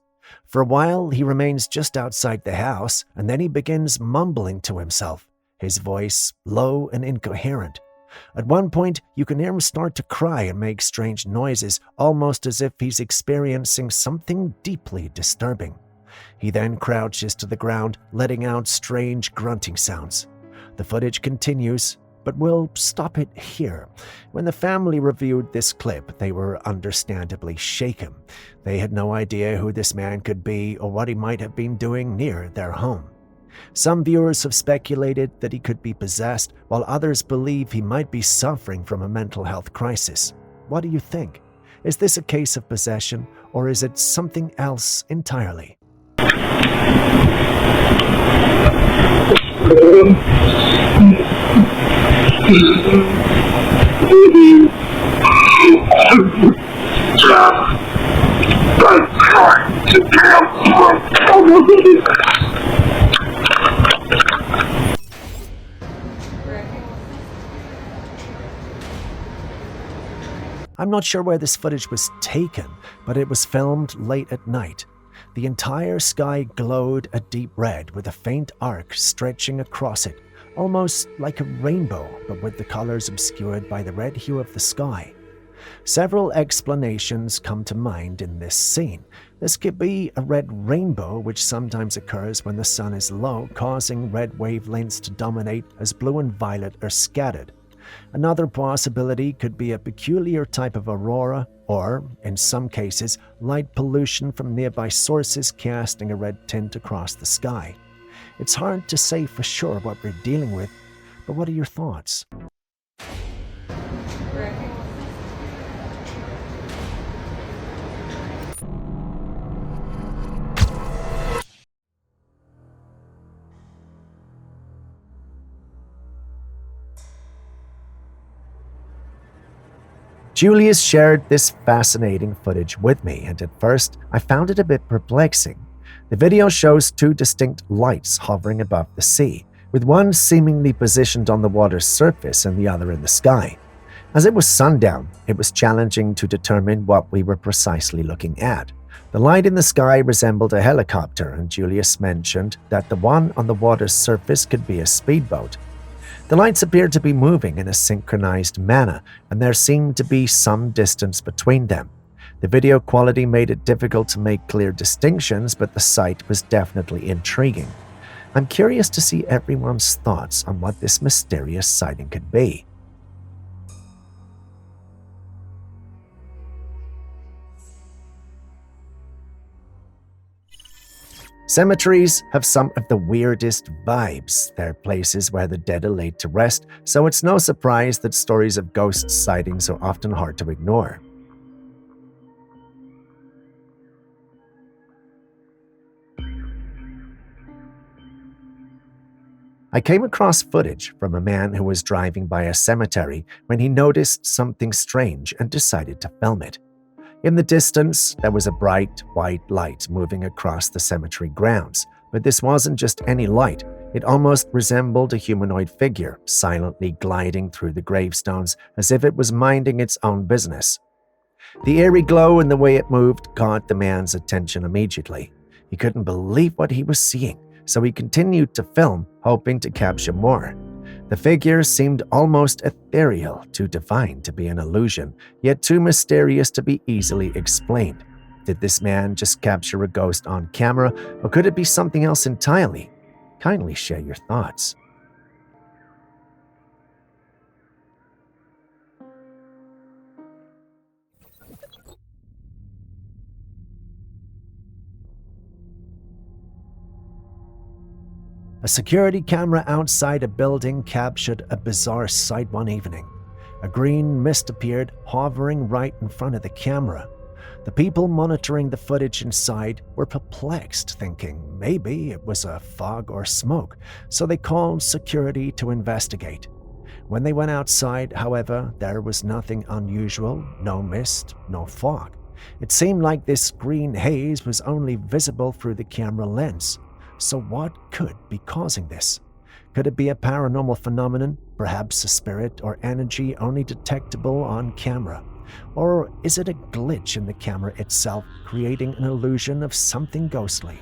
Speaker 1: For a while, he remains just outside the house, and then he begins mumbling to himself, his voice low and incoherent. At one point, you can hear him start to cry and make strange noises, almost as if he's experiencing something deeply disturbing. He then crouches to the ground, letting out strange grunting sounds. The footage continues, but we'll stop it here. When the family reviewed this clip, they were understandably shaken. They had no idea who this man could be or what he might have been doing near their home. Some viewers have speculated that he could be possessed, while others believe he might be suffering from a mental health crisis. What do you think? Is this a case of possession, or is it something else entirely? I'm not sure where this footage was taken, but it was filmed late at night. The entire sky glowed a deep red with a faint arc stretching across it, almost like a rainbow, but with the colors obscured by the red hue of the sky. Several explanations come to mind in this scene. This could be a red rainbow, which sometimes occurs when the sun is low, causing red wavelengths to dominate as blue and violet are scattered. Another possibility could be a peculiar type of aurora, or, in some cases, light pollution from nearby sources casting a red tint across the sky. It's hard to say for sure what we're dealing with, but what are your thoughts? Julius shared this fascinating footage with me, and at first I found it a bit perplexing. The video shows two distinct lights hovering above the sea, with one seemingly positioned on the water's surface and the other in the sky. As it was sundown, it was challenging to determine what we were precisely looking at. The light in the sky resembled a helicopter, and Julius mentioned that the one on the water's surface could be a speedboat. The lights appeared to be moving in a synchronized manner, and there seemed to be some distance between them. The video quality made it difficult to make clear distinctions, but the sight was definitely intriguing. I'm curious to see everyone's thoughts on what this mysterious sighting could be. Cemeteries have some of the weirdest vibes. They're places where the dead are laid to rest, so it's no surprise that stories of ghost sightings are often hard to ignore. I came across footage from a man who was driving by a cemetery when he noticed something strange and decided to film it. In the distance, there was a bright white light moving across the cemetery grounds, but this wasn't just any light. It almost resembled a humanoid figure, silently gliding through the gravestones as if it was minding its own business. The eerie glow and the way it moved caught the man's attention immediately. He couldn't believe what he was seeing, so he continued to film, hoping to capture more. The figure seemed almost ethereal, too divine to be an illusion, yet too mysterious to be easily explained. Did this man just capture a ghost on camera, or could it be something else entirely? Kindly share your thoughts. A security camera outside a building captured a bizarre sight one evening. A green mist appeared, hovering right in front of the camera. The people monitoring the footage inside were perplexed, thinking maybe it was a fog or smoke, so they called security to investigate. When they went outside, however, there was nothing unusual, no mist, no fog. It seemed like this green haze was only visible through the camera lens. So what could be causing this? Could it be a paranormal phenomenon, perhaps a spirit or energy only detectable on camera? Or is it a glitch in the camera itself, creating an illusion of something ghostly?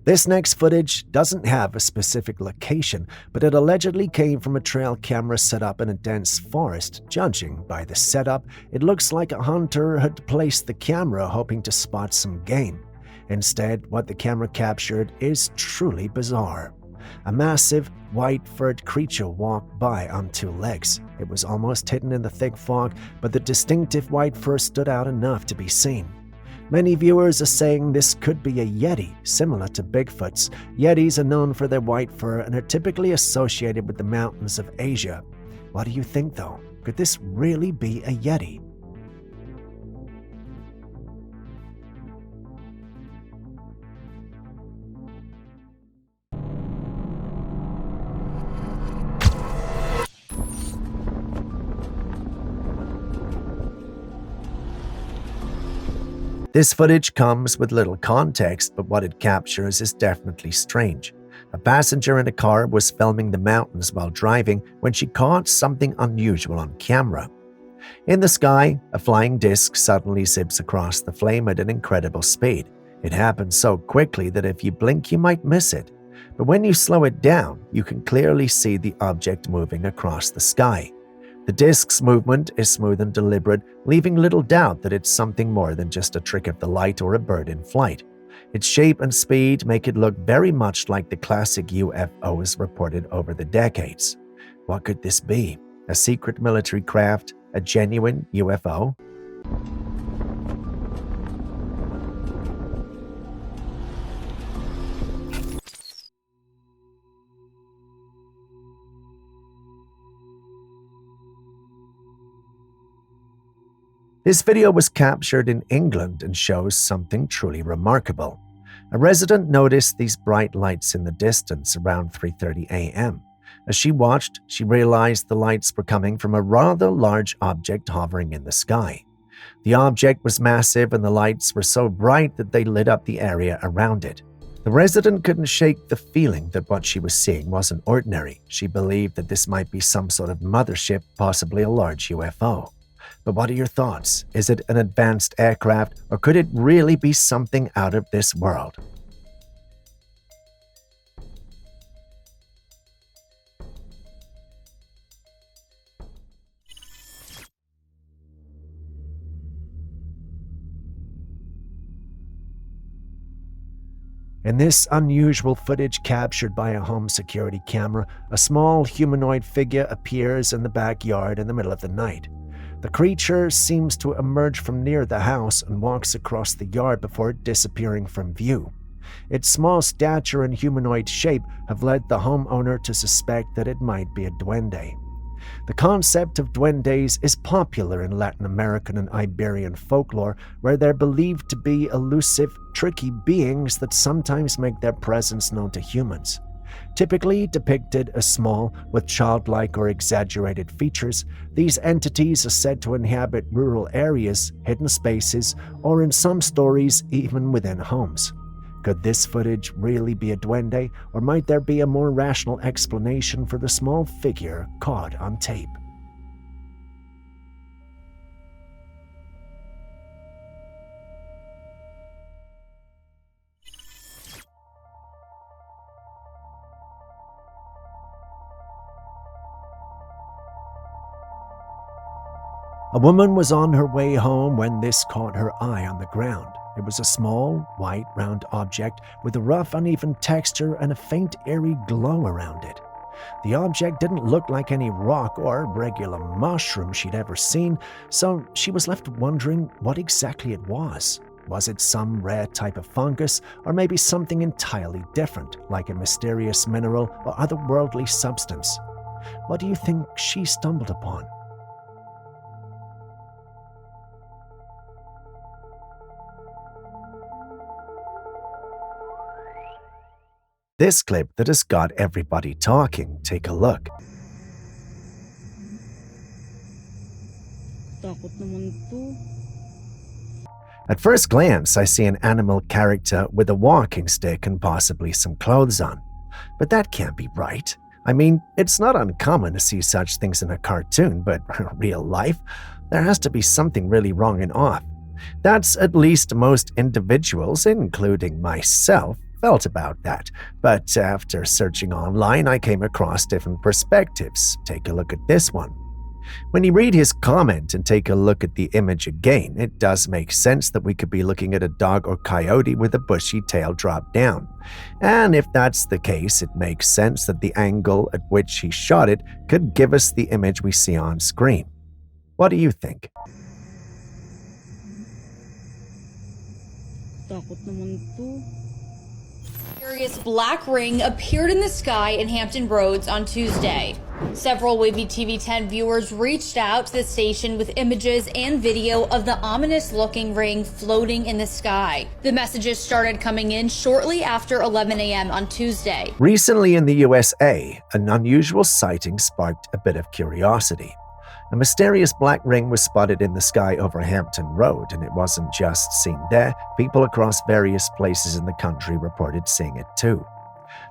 Speaker 1: This next footage doesn't have a specific location, but it allegedly came from a trail camera set up in a dense forest. Judging by the setup, it looks like a hunter had placed the camera hoping to spot some game. Instead, what the camera captured is truly bizarre. A massive, white-furred creature walked by on two legs. It was almost hidden in the thick fog, but the distinctive white fur stood out enough to be seen. Many viewers are saying this could be a Yeti, similar to Bigfoot's. Yetis are known for their white fur and are typically associated with the mountains of Asia. What do you think, though? Could this really be a Yeti? This footage comes with little context, but what it captures is definitely strange. A passenger in a car was filming the mountains while driving when she caught something unusual on camera. In the sky, a flying disc suddenly zips across the flame at an incredible speed. It happens so quickly that if you blink, you might miss it. But when you slow it down, you can clearly see the object moving across the sky. The disc's movement is smooth and deliberate, leaving little doubt that it's something more than just a trick of the light or a bird in flight. Its shape and speed make it look very much like the classic UFOs reported over the decades. What could this be? A secret military craft? A genuine UFO? This video was captured in England and shows something truly remarkable. A resident noticed these bright lights in the distance around 3:30 a.m. As she watched, she realized the lights were coming from a rather large object hovering in the sky. The object was massive and the lights were so bright that they lit up the area around it. The resident couldn't shake the feeling that what she was seeing wasn't ordinary. She believed that this might be some sort of mothership, possibly a large UFO. But what are your thoughts? Is it an advanced aircraft, or could it really be something out of this world? In this unusual footage captured by a home security camera, a small humanoid figure appears in the backyard in the middle of the night. The creature seems to emerge from near the house and walks across the yard before disappearing from view. Its small stature and humanoid shape have led the homeowner to suspect that it might be a duende. The concept of duendes is popular in Latin American and Iberian folklore, where they're believed to be elusive, tricky beings that sometimes make their presence known to humans. Typically depicted as small, with childlike or exaggerated features, these entities are said to inhabit rural areas, hidden spaces, or in some stories, even within homes. Could this footage really be a duende, or might there be a more rational explanation for the small figure caught on tape? A woman was on her way home when this caught her eye on the ground. It was a small, white, round object with a rough, uneven texture and a faint, eerie glow around it. The object didn't look like any rock or regular mushroom she'd ever seen, so she was left wondering what exactly it was. Was it some rare type of fungus, or maybe something entirely different, like a mysterious mineral or otherworldly substance? What do you think she stumbled upon? This clip that has got everybody talking. Take a look. At first glance, I see an animal character with a walking stick and possibly some clothes on. But that can't be right. I mean, it's not uncommon to see such things in a cartoon, but real life, there has to be something really wrong and off. That's at least most individuals, including myself, felt about that, but after searching online, I came across different perspectives. Take a look at this one. When you read his comment and take a look at the image again, it does make sense that we could be looking at a dog or coyote with a bushy tail dropped down. And if that's the case, it makes sense that the angle at which he shot it could give us the image we see on screen. What do you think?
Speaker 3: Mysterious black ring appeared in the sky in Hampton Roads on Tuesday. Several Wavy TV 10 viewers reached out to the station with images and video of the ominous-looking ring floating in the sky. The messages started coming in shortly after 11 a.m. on Tuesday.
Speaker 1: Recently in the USA, an unusual sighting sparked a bit of curiosity. A mysterious black ring was spotted in the sky over Hampton Road, and it wasn't just seen there. People across various places in the country reported seeing it too.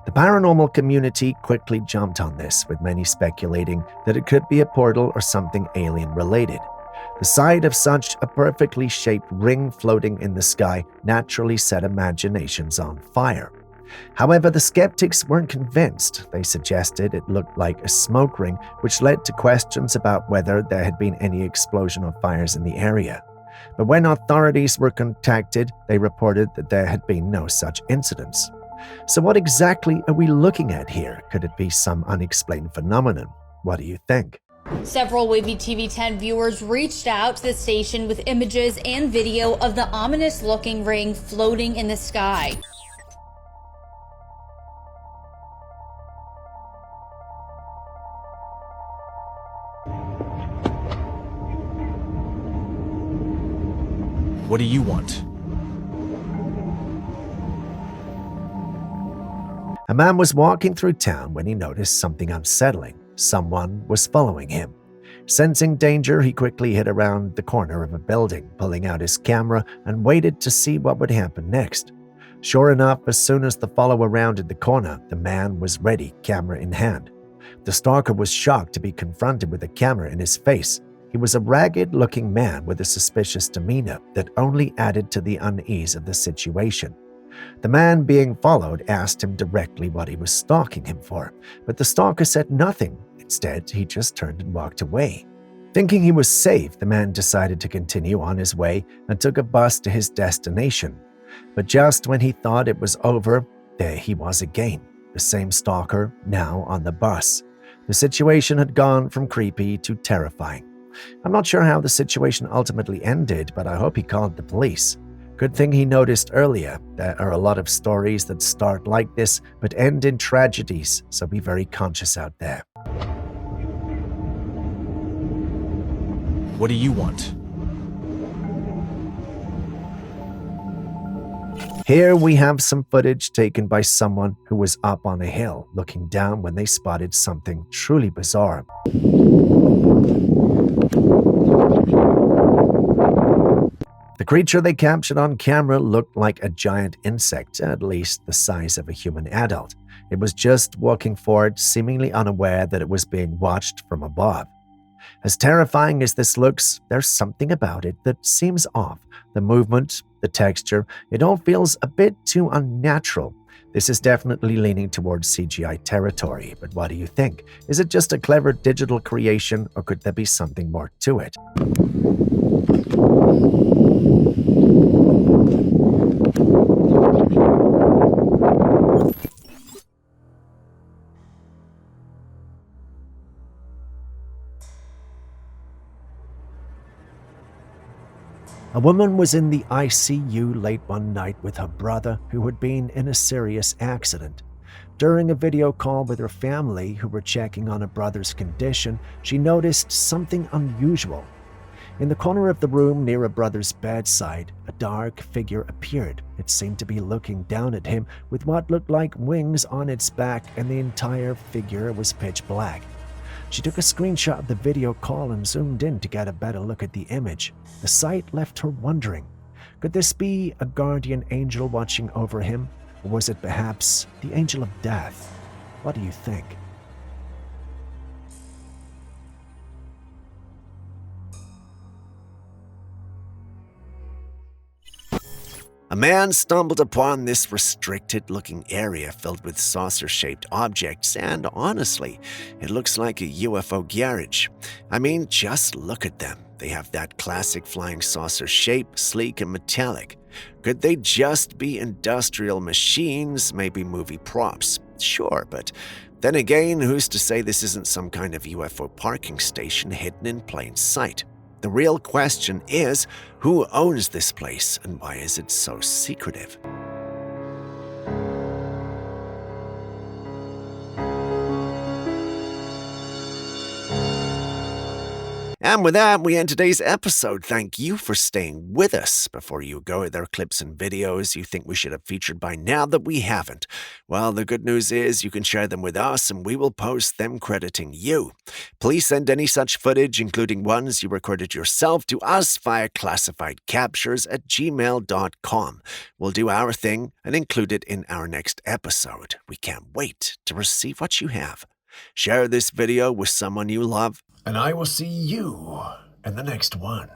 Speaker 1: The paranormal community quickly jumped on this, with many speculating that it could be a portal or something alien-related. The sight of such a perfectly shaped ring floating in the sky naturally set imaginations on fire. However, the skeptics weren't convinced. They suggested it looked like a smoke ring, which led to questions about whether there had been any explosion or fires in the area. But when authorities were contacted, they reported that there had been no such incidents. So what exactly are we looking at here? Could it be some unexplained phenomenon? What do you think?
Speaker 3: Several Wavy TV 10 viewers reached out to the station with images and video of the ominous-looking ring floating in the sky.
Speaker 16: What do you want?
Speaker 1: A man was walking through town when he noticed something unsettling. Someone was following him. Sensing danger, he quickly hid around the corner of a building, pulling out his camera and waited to see what would happen next. Sure enough, as soon as the follower rounded the corner, the man was ready, camera in hand. The stalker was shocked to be confronted with a camera in his face. He was a ragged-looking man with a suspicious demeanor that only added to the unease of the situation. The man being followed asked him directly what he was stalking him for, but the stalker said nothing. Instead, he just turned and walked away. Thinking he was safe, the man decided to continue on his way and took a bus to his destination. But just when he thought it was over, there he was again, the same stalker, now on the bus. The situation had gone from creepy to terrifying. I'm not sure how the situation ultimately ended, but I hope he called the police. Good thing he noticed earlier. There are a lot of stories that start like this but end in tragedies, so be very conscious out there.
Speaker 16: What do you want?
Speaker 1: Here we have some footage taken by someone who was up on a hill looking down when they spotted something truly bizarre. The creature they captured on camera looked like a giant insect, at least the size of a human adult. It was just walking forward, seemingly unaware that it was being watched from above. As terrifying as this looks, there's something about it that seems off. The movement, the texture, it all feels a bit too unnatural. This is definitely leaning towards CGI territory, but what do you think? Is it just a clever digital creation, or could there be something more to it? A woman was in the ICU late one night with her brother, who had been in a serious accident. During a video call with her family, who were checking on her brother's condition, she noticed something unusual. In the corner of the room near her brother's bedside, a dark figure appeared. It seemed to be looking down at him with what looked like wings on its back, and the entire figure was pitch black. She took a screenshot of the video call and zoomed in to get a better look at the image. The sight left her wondering, could this be a guardian angel watching over him? Or was it perhaps the angel of death? What do you think? A man stumbled upon this restricted-looking area filled with saucer-shaped objects, and honestly, it looks like a UFO garage. I mean, just look at them. They have that classic flying saucer shape, sleek and metallic. Could they just be industrial machines, maybe movie props? Sure, but then again, who's to say this isn't some kind of UFO parking station hidden in plain sight? The real question is, who owns this place and why is it so secretive? And with that, we end today's episode. Thank you for staying with us. Before you go, are there clips and videos you think we should have featured by now that we haven't? Well, the good news is you can share them with us and we will post them crediting you. Please send any such footage, including ones you recorded yourself, to us via classifiedcaptures@gmail.com. We'll do our thing and include it in our next episode. We can't wait to receive what you have. Share this video with someone you love, and I will see you in the next one.